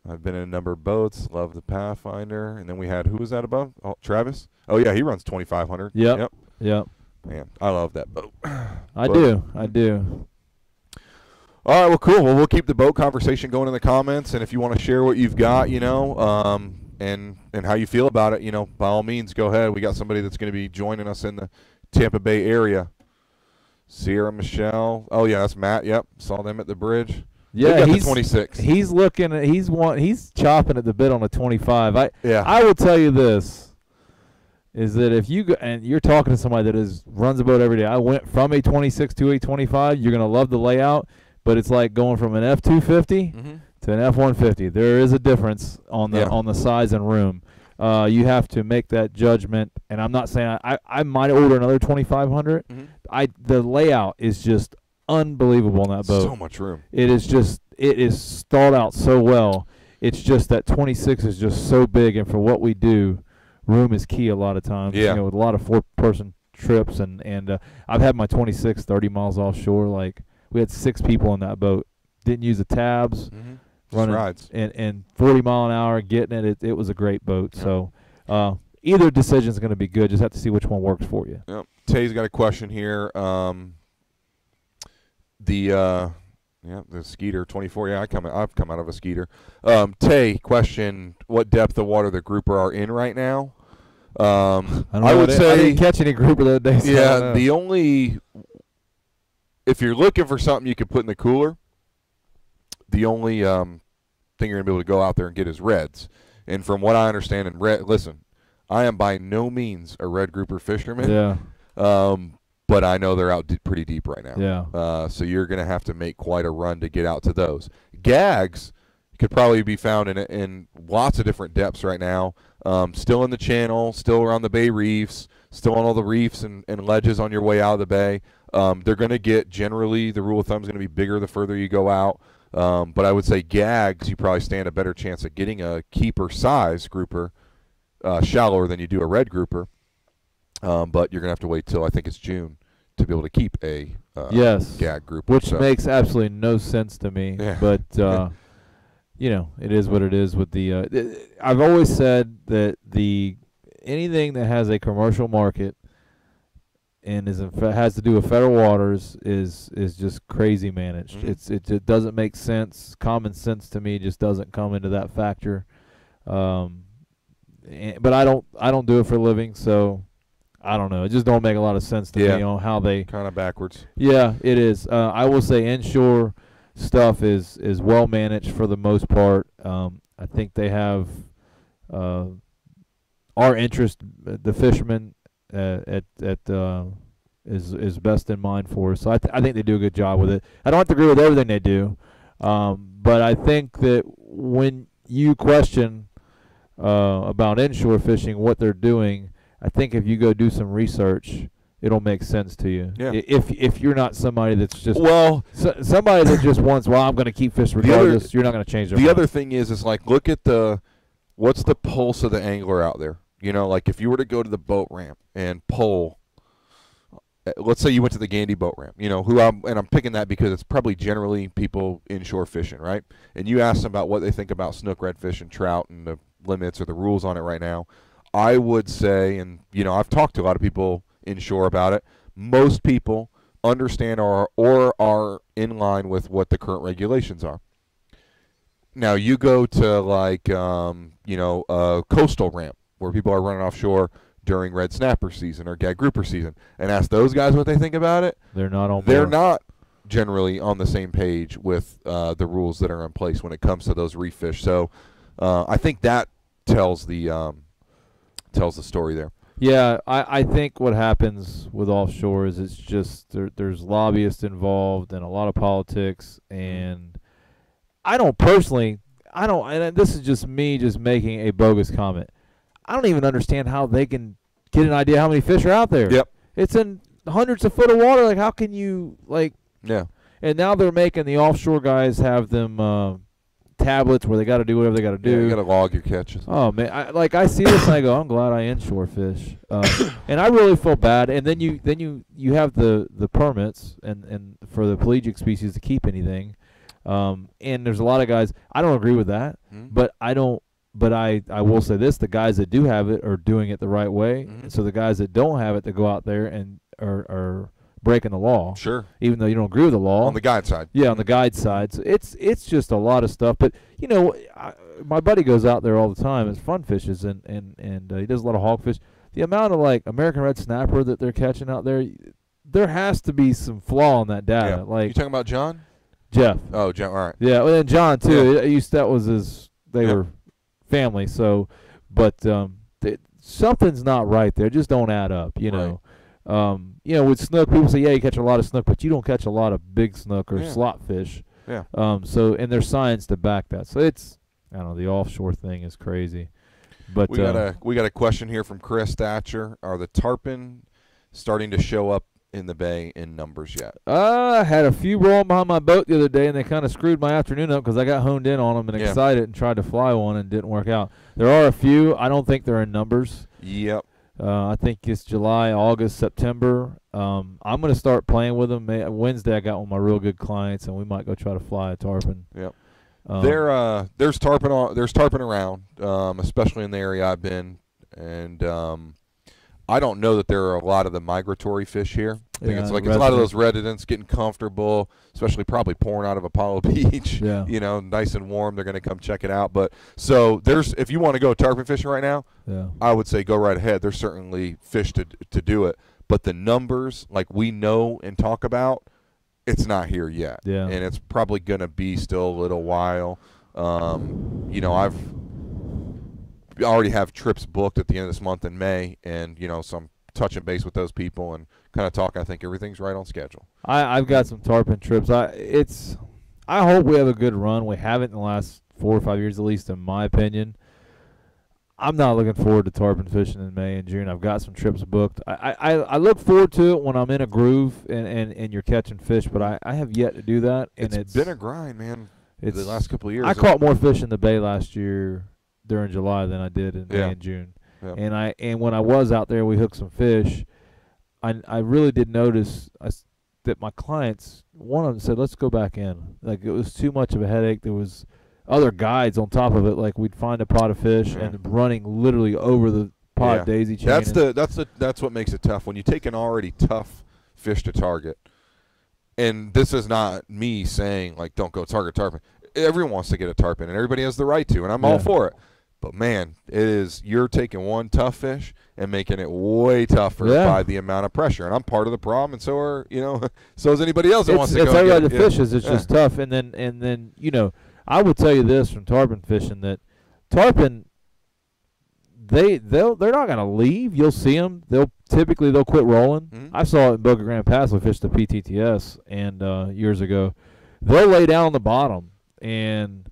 I've been in a number of boats. Love the Pathfinder, and then we had who was that above? Oh, Travis. Oh yeah, he runs 2,500. Yep. Man, I love that boat. I do. All right, well, cool. Well, we'll keep the boat conversation going in the comments, and if you want to share what you've got, and how you feel about it, by all means, go ahead. We got somebody that's going to be joining us in the Tampa Bay area. Sierra Michelle. Oh yeah, that's Matt. Yep, saw them at the bridge. Yeah, he's 26. He's looking at. He's chopping at the bit on a 25. I will tell you this. Is that if you go and you're talking to somebody that runs a boat every day? I went from a 26 to a 25. You're gonna love the layout. But it's like going from an F250 to an F150. There is a difference on the size and room. You have to make that judgment. And I'm not saying I might order another 2500. The layout is just unbelievable on that boat. So much room. It is thought out so well. It's just that 26 is just so big, and for what we do, room is key a lot of times. With a lot of 4-person trips, and I've had my 26 30 miles offshore, like. We had 6 people on that boat. Didn't use the tabs. Running rides. And 40 mile an hour, getting it. It was a great boat. Yeah. So either decision is going to be good. Just have to see which one works for you. Yep. Tay's got a question here. The Skeeter 24. Yeah, I've come out of a Skeeter. Tay, question: what depth of water the grouper are in right now? I would say I didn't catch any grouper that day. So yeah, the only. If you're looking for something you can put in the cooler, the only thing you're going to be able to go out there and get is reds. And from what I understand, listen, I am by no means a red grouper fisherman. Yeah. But I know they're out pretty deep right now. Yeah. So you're going to have to make quite a run to get out to those. Gags could probably be found in lots of different depths right now. Still in the channel, still around the bay reefs. still on all the reefs and ledges on your way out of the bay. They're going to get, generally, the rule of thumb is going to be bigger the further you go out. But I would say gags, you probably stand a better chance of getting a keeper size grouper shallower than you do a red grouper. But you're going to have to wait till I think it's June to be able to keep a gag grouper. Which makes absolutely no sense to me. Yeah. But, it is what it is with the I've always said that anything that has a commercial market and has to do with federal waters is just crazy managed. Mm-hmm. It doesn't make sense. Common sense to me just doesn't come into that factor. But I don't do it for a living, so I don't know. It just don't make a lot of sense to me on how they kind of backwards. Yeah, it is. I will say inshore stuff is well managed for the most part. I think they have our interest, the fishermen is best in mind for us. So I think they do a good job with it. I don't have to agree with everything they do, but I think that when you question about inshore fishing, what they're doing, I think if you go do some research, it'll make sense to you. Yeah. If you're not somebody that's just somebody that just wants, I'm going to keep fish regardless, you're not going to change their mind. The other thing is like, look at what's the pulse of the angler out there? Like if you were to go to the boat ramp and poll, let's say you went to the Gandy boat ramp, I'm picking that because it's probably generally people inshore fishing, right? And you ask them about what they think about snook, redfish, and trout and the limits or the rules on it right now. I would say, and I've talked to a lot of people inshore about it, most people understand or are in line with what the current regulations are. Now you go to like a coastal ramp where people are running offshore during red snapper season or gag grouper season and ask those guys what they think about it. They're not on board. They're not generally on the same page with the rules that are in place when it comes to those reef fish. So I think that tells the story there. Yeah, I think what happens with offshore is it's just there's lobbyists involved and a lot of politics, and I don't personally, and this is just me just making a bogus comment. I don't even understand how they can get an idea how many fish are out there. Yep. It's in hundreds of foot of water. Like, how can you, Yeah. And now they're making the offshore guys have them tablets where they got to do whatever they got to do. Yeah, you got to log your catches. Oh man, I see this and I go, I'm glad I inshore fish, and I really feel bad. And then you have the permits and for the pelagic species to keep anything, and there's a lot of guys. I don't agree with that, but I will say this: the guys that do have it are doing it the right way. And so the guys that don't have it, that go out there and are breaking the law. Sure. Even though you don't agree with the law. On the guide side. Yeah, on the guide side. So it's just a lot of stuff. But, my buddy goes out there all the time. It's fun fishes, and he does a lot of hogfish. The amount of, American red snapper that they're catching out there has to be some flaw in that data. Yeah. You talking about John? Jeff. Oh, John, all right. Yeah, and John, too. Yeah. That was they were family. So, but something's not right there. It just don't add up, know. With snook, people say, yeah, you catch a lot of snook, but you don't catch a lot of big snook or slot fish. Yeah. And there's science to back that. So I don't know, the offshore thing is crazy. But we got a question here from Chris Thatcher. Are the tarpon starting to show up in the bay in numbers yet? I had a few rolling behind my boat the other day, and they kind of screwed my afternoon up because I got honed in on them and excited and tried to fly one and didn't work out. There are a few. I don't think they're in numbers. Yep. I think it's July, August, September. I'm going to start playing with them. Wednesday I got one of my real good clients, and we might go try to fly a tarpon. Yep. There's tarpon around, especially in the area I've been, and I don't know that there are a lot of the migratory fish here. I think it's a lot of those residents getting comfortable, especially probably pouring out of Apollo Beach. Yeah. Nice and warm. They're going to come check it out. But so if you want to go tarpon fishing right now, I would say go right ahead. There's certainly fish to do it. But the numbers, like we know and talk about, it's not here yet. Yeah. And it's probably going to be still a little while. I already have trips booked at the end of this month in May, and so I'm touching base with those people and kind of talking. I think everything's right on schedule. I've got some tarpon trips. I hope we have a good run. We haven't in the last 4 or 5 years, at least in my opinion. I'm not looking forward to tarpon fishing in May and June. I've got some trips booked. I look forward to it when I'm in a groove and you're catching fish, but I have yet to do that. And it's been a grind, man. It's the last couple of years. I caught more fish in the bay last year during July than I did in May and June. Yeah. And when I was out there, we hooked some fish. I really did notice that my clients, one of them said, let's go back in. Like, it was too much of a headache. There was other guides on top of it. Like, we'd find a pot of fish and running literally over the pot daisy chain. That's what makes it tough. When you take an already tough fish to target, and this is not me saying, like, don't go target tarpon. Everyone wants to get a tarpon, and everybody has the right to, and I'm all for it. But, man, you're taking one tough fish and making it way tougher by the amount of pressure. And I'm part of the problem, and so is anybody else that wants to go. It's everybody that fishes. It's just tough. And then I would tell you this from tarpon fishing, that tarpon, they're not going to leave. You'll see them. They'll quit rolling. Mm-hmm. I saw it in Boca Grande Pass. We fished the PTTS and years ago. They'll lay down on the bottom, and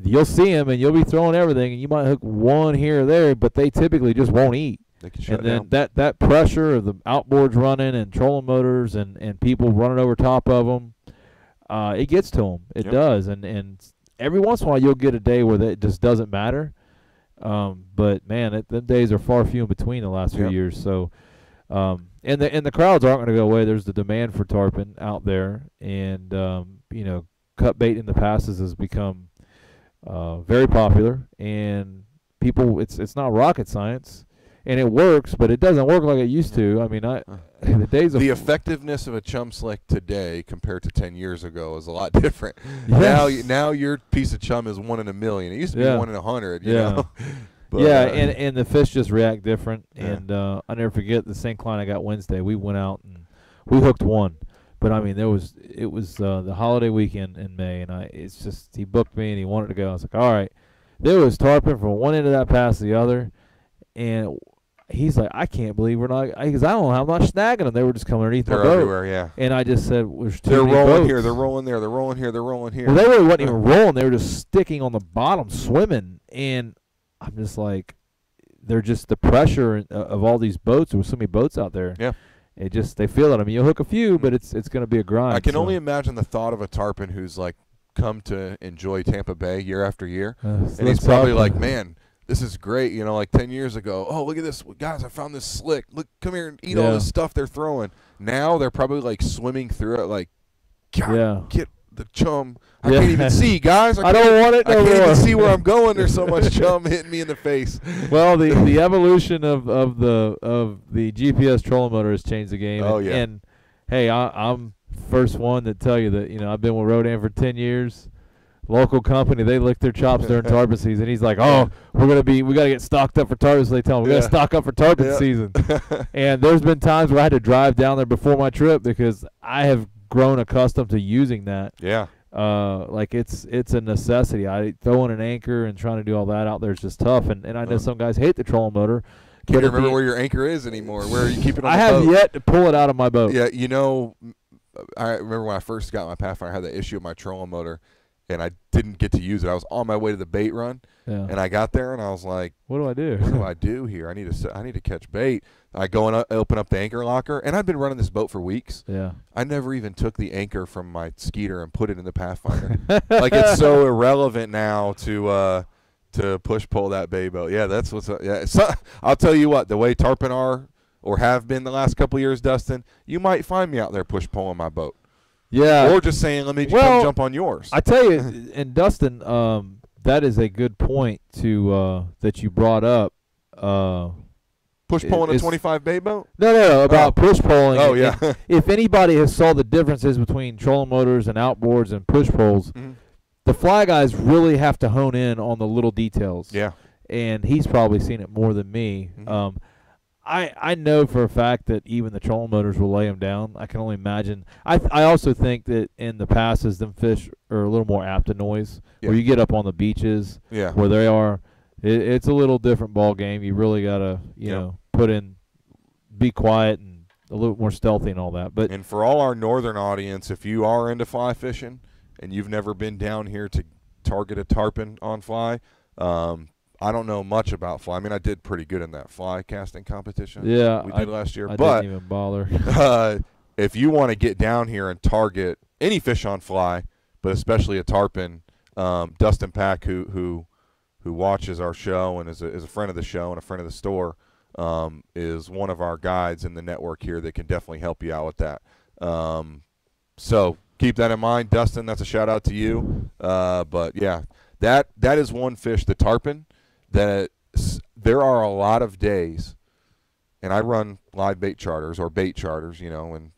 you'll see them, and you'll be throwing everything, and you might hook one here or there, but they typically just won't eat. They can shut down. Then that pressure of the outboards running and trolling motors and people running over top of them, it gets to them. It does, and every once in a while you'll get a day where it just doesn't matter. But man, them days are far few in between the last few years. So, and the crowds aren't going to go away. There's the demand for tarpon out there, and cut bait in the passes has become very popular, and people, it's not rocket science, and it works, but it doesn't work like it used to. I mean, the days of the effectiveness of a chum slick today compared to 10 years ago is a lot different. Yes. Now your piece of chum is 1 in a million. It used to be 1 in 100. You know? But, and the fish just react different. And I'll never forget the same client I got Wednesday. We went out and we hooked one. But I mean, it was the holiday weekend in May, and he booked me and he wanted to go. I was like, all right. There was tarpon from one end of that pass to the other, and he's like, I can't believe we're not, because I don't know how I'm not snagging them. They were just coming underneath my boat. They're everywhere, yeah. And I just said, there's too many boats. They're rolling here, they're rolling there, they're rolling here, they're rolling here. Well, they really wasn't even rolling. They were just sticking on the bottom, swimming. And I'm just like, they're just the pressure of all these boats. There was so many boats out there. Yeah. They feel it. I mean, you'll hook a few, but it's going to be a grind. I can only imagine the thought of a tarpon who's like come to enjoy Tampa Bay year after year, and he's probably like, man, this is great. Like 10 years ago, oh, look at this, guys, I found this slick. Look, come here and eat all this stuff they're throwing. Now they're probably like swimming through it, like, God, get the chum. I can't even see, guys. I don't want it no more. I can't more. even see where I'm going. There's so much chum hitting me in the face. Well, the evolution of the GPS trolling motor has changed the game. Oh, yeah. And hey, I'm first one to tell you that I've been with Rodan for 10 years. Local company, they lick their chops during tarpon season. He's like, oh, we got to get stocked up for tarpon. So they tell him we got to stock up for tarpon season. And there's been times where I had to drive down there before my trip because I have grown accustomed to using that. Yeah. Like it's a necessity. I throwing an anchor and trying to do all that out there is just tough. And I know some guys hate the trolling motor. Can't remember where your anchor is anymore. Where are you keeping it on the boat? I have yet to pull it out of my boat. Yeah, I remember when I first got my Pathfinder, I had the issue with my trolling motor, and I didn't get to use it. I was on my way to the bait run, and I got there, and I was like, what do I do? What do I do here? I need to catch bait. I go and open up the anchor locker, and I've been running this boat for weeks. Yeah. I never even took the anchor from my Skeeter and put it in the Pathfinder. Like, it's so irrelevant now to push pull that bay boat. Yeah, that's what's up. Yeah, I'll tell you what, the way tarpon are or have been the last couple of years, Dustin, you might find me out there push pulling my boat. Yeah. Or just saying, let me come jump on yours. I tell you, and Dustin, that is a good point that you brought up. Push pulling a 25 bay boat? No, about push pulling. Oh, yeah. If anybody has saw the differences between trolling motors and outboards and push pulls, the fly guys really have to hone in on the little details. Yeah. And he's probably seen it more than me. I know for a fact that even the trolling motors will lay them down. I can only imagine. I also think that in the passes, them fish are a little more apt to noise. Where you get up on the beaches where they are, it's a little different ball game. You really got to, be quiet and a little more stealthy and all that. And for all our northern audience, if you are into fly fishing and you've never been down here to target a tarpon on fly, I don't know much about fly. I mean, I did pretty good in that fly casting competition. Yeah, we did last year. I but didn't even bother. If you want to get down here and target any fish on fly, but especially a tarpon, Dustin Pack, who watches our show and is a friend of the show and a friend of the store, is one of our guides in the network here that can definitely help you out with that. So keep that in mind, Dustin. That's a shout out to you. But yeah, that is one fish, the tarpon, that there are a lot of days, and I run live bait charters or bait charters,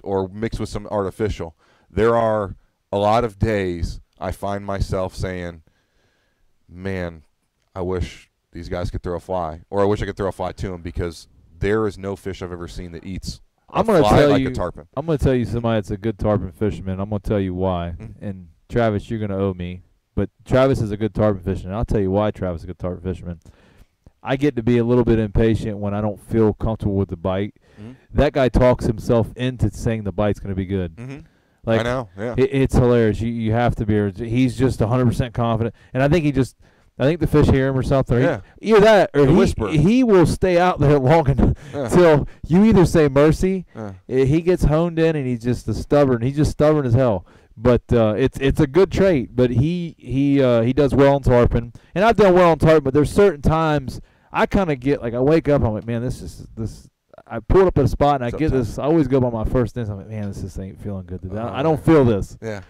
or mixed with some artificial. There are a lot of days I find myself saying, man, I wish these guys could throw a fly, or I wish I could throw a fly to them, because there is no fish I've ever seen that eats a fly like a tarpon. I'm going to tell you somebody that's a good tarpon fisherman. I'm going to tell you why. Mm-hmm. And Travis, you're going to owe me. But Travis is a good tarpon fisherman. I'll tell you why Travis is a good tarpon fisherman. I get to be a little bit impatient when I don't feel comfortable with the bite. Mm-hmm. That guy talks himself into saying the bite's going to be good. Mm-hmm. Like, I know, yeah. It's hilarious. You have to be. He's just 100% confident. And I think the fish hear him or something. Yeah. Either that or whisper. He will stay out there long until you either say mercy. He gets honed in, and he's just stubborn. He's just stubborn as hell. But it's a good trait. But he does well on tarpon, and I've done well on tarpon. But there's certain times I kind of get like, I wake up, I'm like, man, this. I pull up at a spot and I get this. I always go by my first instinct. I'm like, man, this ain't feeling good today. I don't feel this. Yeah.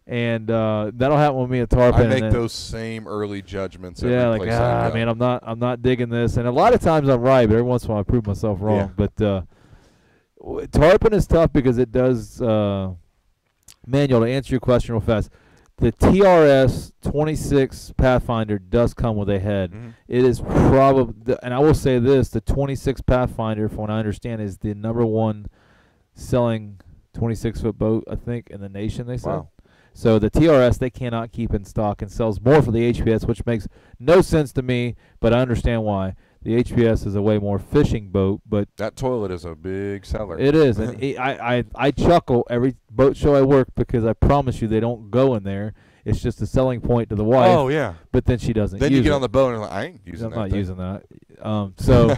And that'll happen with me at tarpon. I make those same early judgments. Yeah, like, man, I'm not digging this. And a lot of times I'm right, but every once in a while I prove myself wrong. Yeah. But tarpon is tough because it does. Manuel, to answer your question real fast, the TRS 26 Pathfinder does come with a head. Mm-hmm. It is probably, and I will say this, the 26 Pathfinder, from what I understand, is the #1 selling 26-foot boat, I think, in the nation, they said. Wow. So the TRS they cannot keep in stock and sells more for the HPS, which makes no sense to me, but I understand why. The HPS is a way more fishing boat, but that toilet is a big seller. It is, and I chuckle every boat show I work because I promise you they don't go in there. It's just a selling point to the wife. Oh yeah, but then she doesn't. Then use you get it. on the boat and like, I ain't using that. I'm not using that. So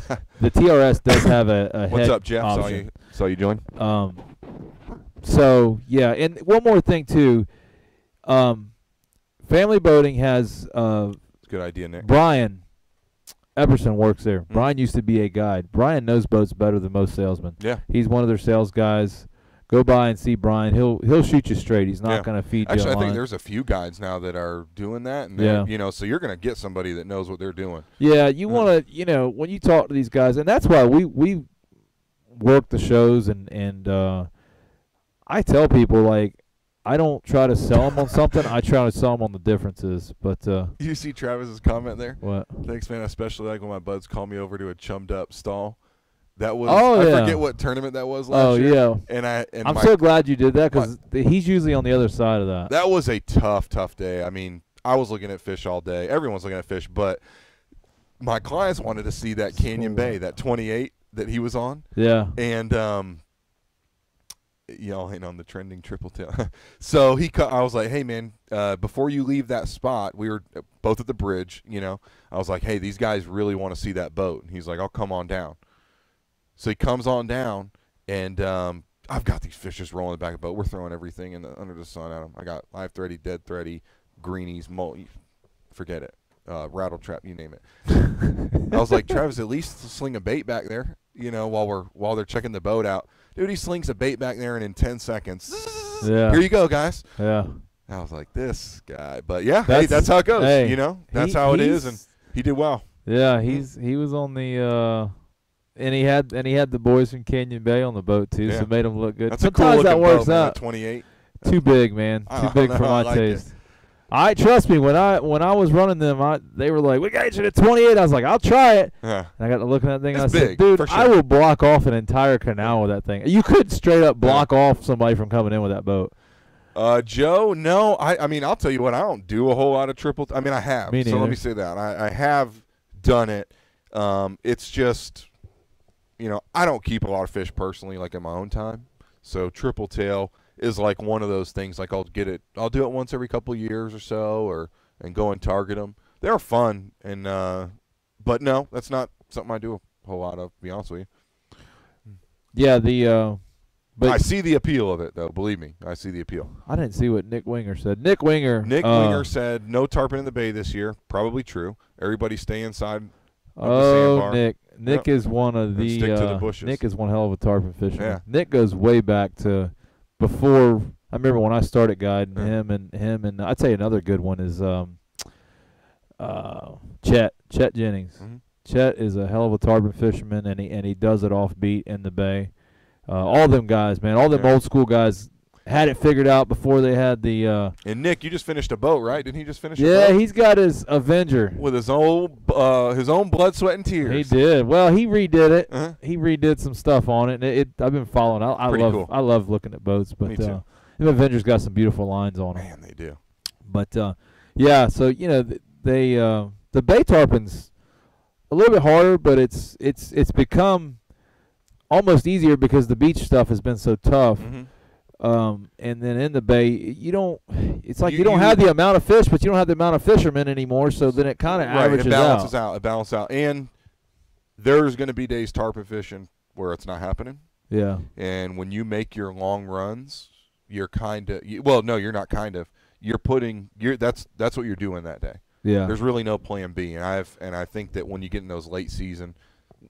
the TRS does have a head. What's up, Jeff? Option. Saw you join. So yeah, and one more thing too. Family Boating has it's a good idea, Nick. Brian Epperson works there. Mm-hmm. Brian used to be a guide. Brian knows boats better than most salesmen. Yeah. He's one of their sales guys. Go by and see Brian. He'll shoot you straight. He's not going to feed you. Actually, I think there's a few guides now that are doing that. And so you're going to get somebody that knows what they're doing. Yeah, you want to, when you talk to these guys, and that's why we work the shows, and I tell people, like, I don't try to sell them on something. I try to sell them on the differences. But you see Travis's comment there? What? Thanks, man. I especially like when my buds call me over to a chummed up stall. That was I forget what tournament that was last year. Oh yeah. And I'm so glad you did that because he's usually on the other side of that. That was a tough day. I mean, I was looking at fish all day. Everyone's looking at fish, but my clients wanted to see that Canyon Bay, that 28 that he was on. Yeah. And y'all ain't on the trending triple tail. So I was like, hey man, before you leave that spot, we were both at the bridge, I was like, hey, these guys really want to see that boat. And he's like, I'll come on down. So he comes on down, and I've got these fish just rolling in the back of the boat. We're throwing everything under the sun at them. I got live thready, dead thready, greenies, forget it, rattle trap, you name it. I was like, Travis, at least sling a bait back there, while they're checking the boat out. Dude, he slings a bait back there, and in 10 seconds, here you go, guys. Yeah. I was like, this guy. But, yeah, that's how it goes, That's how it is, and he did well. Yeah, he was on the and he had the boys from Canyon Bay on the boat, too, so it made them look good. That's sometimes a cool that works boat, man, out. that 28. Too big, man. Too big for my taste. Trust me, when I was running them, they were like, we got you at 28. I was like, I'll try it. Yeah. And I got to looking at that thing. It's I said, big, dude, for sure. I will block off an entire canal with that thing. You could straight up block off somebody from coming in with that boat. Joe, no. I mean, I'll tell you what, I don't do a whole lot of triple. I mean, I have. Me neither. So let me say that. I have done it. It's just, I don't keep a lot of fish personally, like in my own time. So triple tail is like one of those things. Like I'll do it once every couple of years or so, and go and target them. They're fun, and But no, that's not something I do a whole lot of, to be honest with you. Yeah, but I see the appeal of it, though. Believe me, I see the appeal. I didn't see what Nick Winger said. Nick Winger said no tarpon in the bay this year. Probably true. Everybody stay inside of the sandbar. Nick is one of the stick to the bushes. Nick is one hell of a tarpon fisherman. Yeah. Nick goes way back to before. I remember when I started guiding him and I'd say another good one is Chet Jennings. Mm-hmm. Chet is a hell of a tarpon fisherman, and he does it off beat in the bay. All them guys, man, all them old school guys had it figured out before they had the. And Nick, you just finished a boat, right? Didn't he just finish? Yeah, a boat? He's got his Avenger with his own blood, sweat, and tears. He did. Well, he redid it. Uh-huh. He redid some stuff on it. And I've been following. I love looking at boats, but Me too. The Avenger's got some beautiful lines on them. Man, they do. But yeah, so the bay tarpon's a little bit harder, but it's become almost easier because the beach stuff has been so tough. Mm-hmm. And then in the bay, you don't have the amount of fish, but you don't have the amount of fishermen anymore. So then it kind of averages out. It balances out. And there's going to be days tarpon fishing where it's not happening. Yeah. And when you make your long runs, you're kind of you're not kind of. That's what you're doing that day. Yeah. There's really no plan B. And I think that when you get in those late season,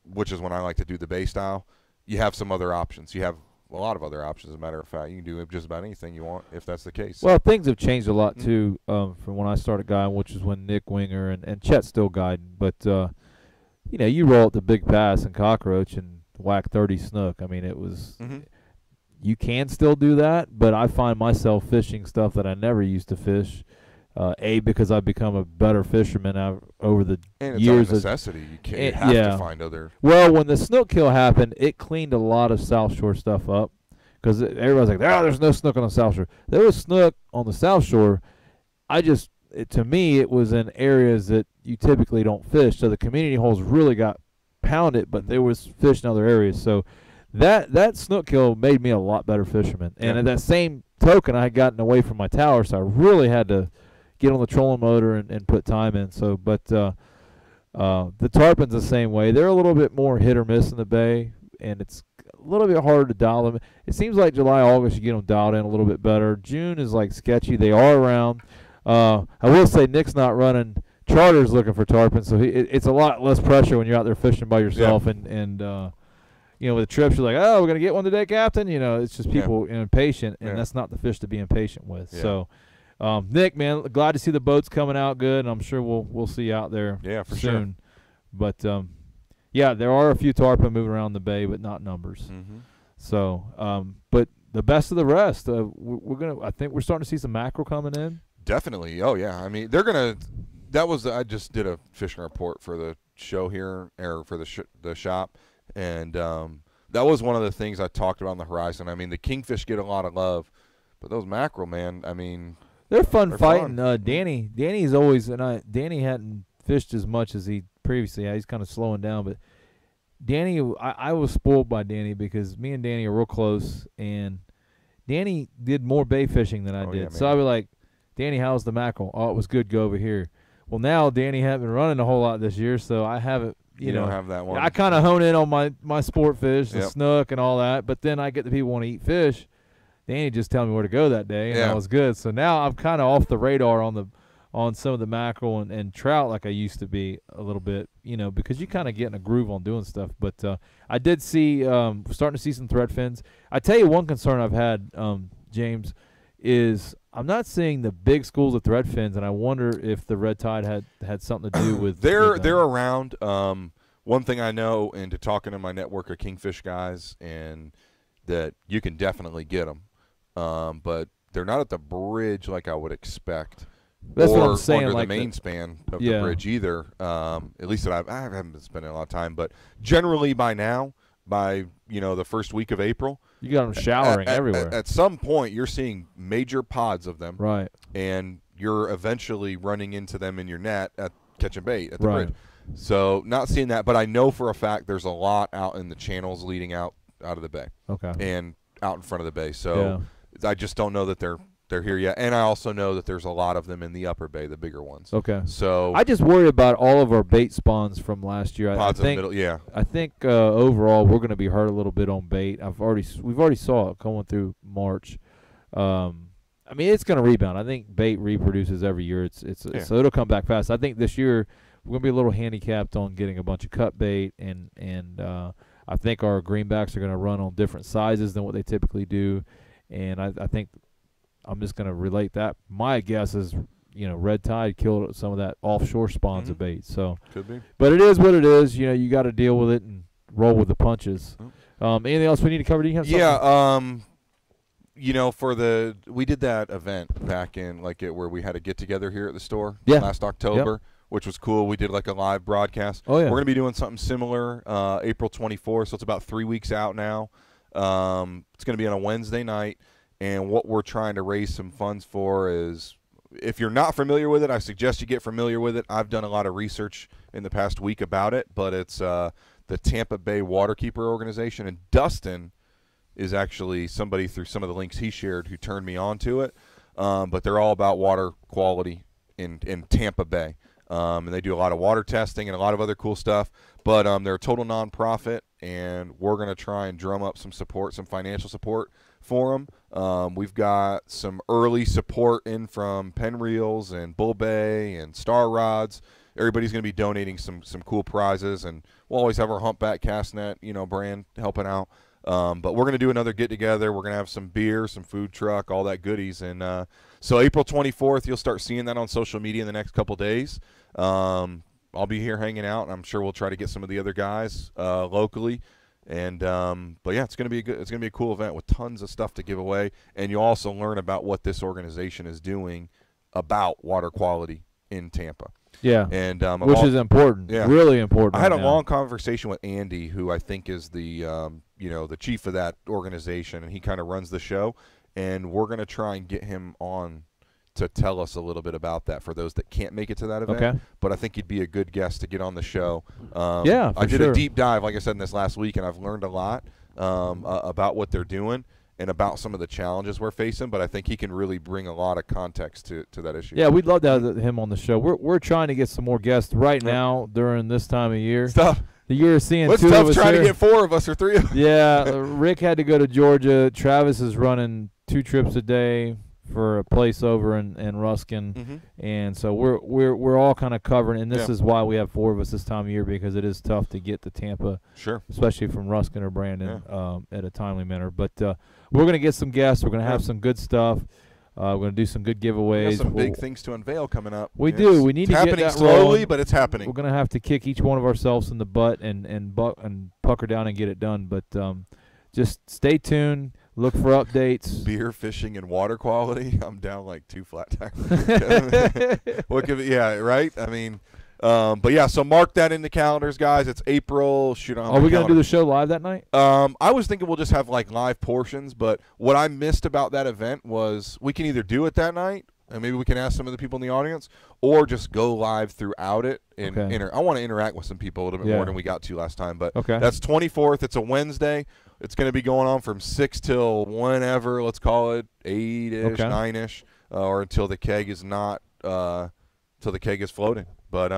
which is when I like to do the bay style, you have some other options. You have a lot of other options, as a matter of fact. You can do just about anything you want if that's the case. Well, things have changed a lot, too, from when I started guiding, which is when Nick Winger and Chet's still guiding. But, you roll up the big pass and cockroach and whack 30 snook. I mean, it was you can still do that, but I find myself fishing stuff that I never used to fish. Because I've become a better fisherman over the and years. It's a necessity. You have to find other. Well, when the snook kill happened, it cleaned a lot of South Shore stuff up because everybody's like, there's no snook on the South Shore. There was snook on the South Shore. To me, it was in areas that you typically don't fish. So the community holes really got pounded, but there was fish in other areas. So that snook kill made me a lot better fisherman. And at that same token, I had gotten away from my tower, so I really had to get on the trolling motor and put time in. So, but the tarpon's the same way. They're a little bit more hit or miss in the bay, and it's a little bit harder to dial them. It seems like July, August, you get them dialed in a little bit better. June is like sketchy. They are around. I will say Nick's not running charters looking for tarpon, so it's a lot less pressure when you're out there fishing by yourself. Yeah. And with the trips, you're like, oh, we're going to get one today, Captain. It's just people impatient, and that's not the fish to be impatient with. Yeah. So, Nick, man, glad to see the boats coming out good, and I'm sure we'll see you out there for soon. Sure. But there are a few tarpon moving around the bay, but not numbers. Mm-hmm. So, but the best of the rest, I think we're starting to see some mackerel coming in. Definitely. Oh yeah. I mean, they're gonna. I just did a fishing report for the show here, or for the shop, and that was one of the things I talked about on the horizon. I mean, the kingfish get a lot of love, but those mackerel, man, I mean. They're fun fighting. Danny's always Danny hadn't fished as much as he previously had. He's kind of slowing down, but Danny, I was spoiled by Danny because me and Danny are real close, and Danny did more bay fishing than I did. Yeah, so I was like, Danny, how's the mackerel? Oh, it was good. Go over here. Well, now Danny hasn't been running a whole lot this year, so I haven't. You don't have that one. I kind of hone in on my sport fish, the snook and all that, but then I get the people want to eat fish. Danny just tell me where to go that day, and that was good. So now I'm kind of off the radar on some of the mackerel and trout like I used to be a little bit, because you kind of get in a groove on doing stuff. But I did see starting to see some thread fins. I tell you one concern I've had, James, is I'm not seeing the big schools of thread fins, and I wonder if the red tide had something to do with. They're around. One thing I know, and to talking to my network of kingfish guys, and that you can definitely get them. But they're not at the bridge like I would expect. That's what I'm saying. Under like the main span of the bridge either. At least that I haven't been spending a lot of time. But generally by now, by the first week of April, you got them showering everywhere. At some point, you're seeing major pods of them. Right. And you're eventually running into them in your net at catching bait at the bridge. So not seeing that, but I know for a fact there's a lot out in the channels leading out of the bay. Okay. And out in front of the bay. So. Yeah. I just don't know that they're they're here yet. And I also know that there's a lot of them in the upper bay, the bigger ones. Okay. So I just worry about all of our bait spawns from last year. Pods in the middle, yeah. I think overall we're going to be hurt a little bit on bait. We've already saw it going through March. I mean, it's going to rebound. I think bait reproduces every year. So it'll come back fast. I think this year we're going to be a little handicapped on getting a bunch of cut bait, and I think our greenbacks are going to run on different sizes than what they typically do, and I think I'm just going to relate that. My guess is, red tide killed some of that offshore spawns of bait. So could be, but it is what it is. You got to deal with it and roll with the punches. Anything else we need to cover? Do you have something? We did that event back in where we had a get together here at the store last October, which was cool. We did like a live broadcast. Oh, yeah. We're going to be doing something similar April 24th, so it's about 3 weeks out now. It's going to be on a Wednesday night, and what we're trying to raise some funds for is, if you're not familiar with it, I suggest you get familiar with it. I've done a lot of research in the past week about it, but it's the Tampa Bay Waterkeeper Organization, and Dustin is actually somebody through some of the links he shared who turned me on to it. But they're all about water quality in Tampa Bay. And they do a lot of water testing and a lot of other cool stuff. But they're a total nonprofit, and we're going to try and drum up some support, some financial support for them. We've got some early support in from Penn Reels and Bull Bay and Star Rods. Everybody's going to be donating some cool prizes, and we'll always have our Humpback Cast Net, brand helping out. But we're going to do another get-together. We're going to have some beer, some food truck, all that goodies. And so April 24th, you'll start seeing that on social media in the next couple days. I'll be here hanging out, and I'm sure we'll try to get some of the other guys locally. And but yeah, it's going to be a cool event with tons of stuff to give away. And you'll also learn about what this organization is doing about water quality in Tampa. Yeah, and which is important. Yeah, really important. I had a long conversation with Andy, who I think is the the chief of that organization, and he kind of runs the show. And we're going to try and get him on to tell us a little bit about that for those that can't make it to that event. Okay. But I think he'd be a good guest to get on the show. I did a deep dive, like I said, in this last week, and I've learned a lot about what they're doing and about some of the challenges we're facing, but I think he can really bring a lot of context to that issue. Yeah, we'd love to have him on the show. We're trying to get some more guests right now during this time of year. Stuff. The year of seeing What's two tough of us trying here. To get 4 of us or 3 of us. Yeah, Rick had to go to Georgia. Travis is running 2 trips a day for a place over in Ruskin, and so we're all kind of covering. And this is why we have 4 of us this time of year, because it is tough to get to Tampa, especially from Ruskin or Brandon at a timely manner. But we're going to get some guests. We're going to have some good stuff. We're going to do some good giveaways. We got some big things to unveil coming up. We do. We need to get that happening slowly, rolling. But it's happening. We're going to have to kick each one of ourselves in the butt and pucker down and get it done. But just stay tuned. Look for updates. Beer, fishing, and water quality. I'm down like 2 flat tires. What could be? Yeah, right. I mean, but yeah. So mark that in the calendars, guys. It's April. Are we gonna do the show live that night? I was thinking we'll just have like live portions. But what I missed about that event was we can either do it that night, and maybe we can ask some of the people in the audience, or just go live throughout it. And I want to interact with some people a little bit more than we got to last time. But that's 24th. It's a Wednesday. It's going to be going on from 6 till whenever, let's call it 8-ish, 9-ish, or until the keg is not, till the keg is floating. But,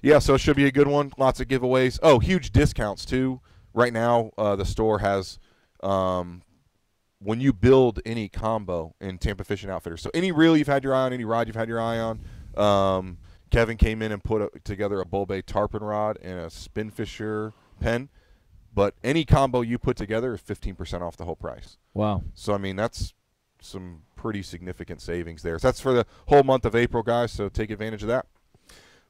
yeah, so it should be a good one. Lots of giveaways. Oh, huge discounts, too. Right now, the store has, when you build any combo in Tampa Fishing Outfitters, so any reel you've had your eye on, any rod you've had your eye on, Kevin came in and put together a Bull Bay tarpon rod and a Spinfisher pen. But any combo you put together is 15% off the whole price. Wow. So, I mean, that's some pretty significant savings there. So that's for the whole month of April, guys, so take advantage of that.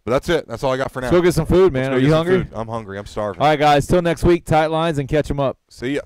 But that's it. That's all I got for now. Go get some food, man. Are you hungry? I'm hungry. I'm starving. All right, guys. Till next week, tight lines and catch them up. See ya.